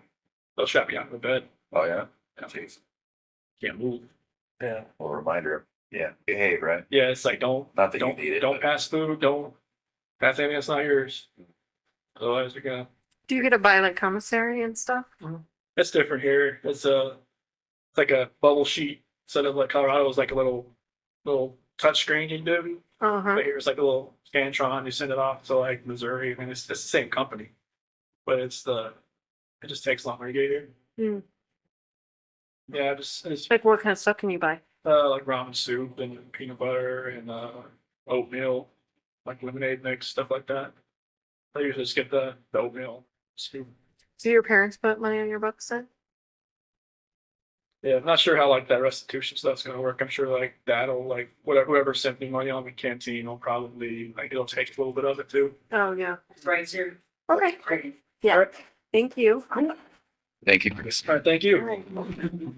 they'll strap you out in the bed. Oh, yeah. Yeah. Jeez. Can't move. Yeah. Well, reminder. Yeah. Behave, right? Yeah, it's like don't Not that don't you need it. don't but- pass food. Don't pass anything that's not yours. Otherwise, you're gonna. Do you get to buy like commissary and stuff? It's different here. It's like a bubble sheet instead of like Colorado was like a little touch screen you do. Uh-huh. But here it's like a little Scantron. You send it off to like Missouri. I mean, it's the same company, but it just takes longer to get here. Hmm. Yeah, it's Like what kind of stuff can you buy? like ramen soup and peanut butter and oatmeal, like lemonade mix, stuff like that. I usually just get the oatmeal soup. Do your parents put money on your books then? Yeah, I'm not sure how like that restitution stuff's gonna work. I'm sure like that'll like whoever sent me money on the canteen will probably like it'll take a little bit of it too. Oh yeah. Right here. Okay. Great. Yeah. All right. Thank you. Thank you, Chris. All right, thank you.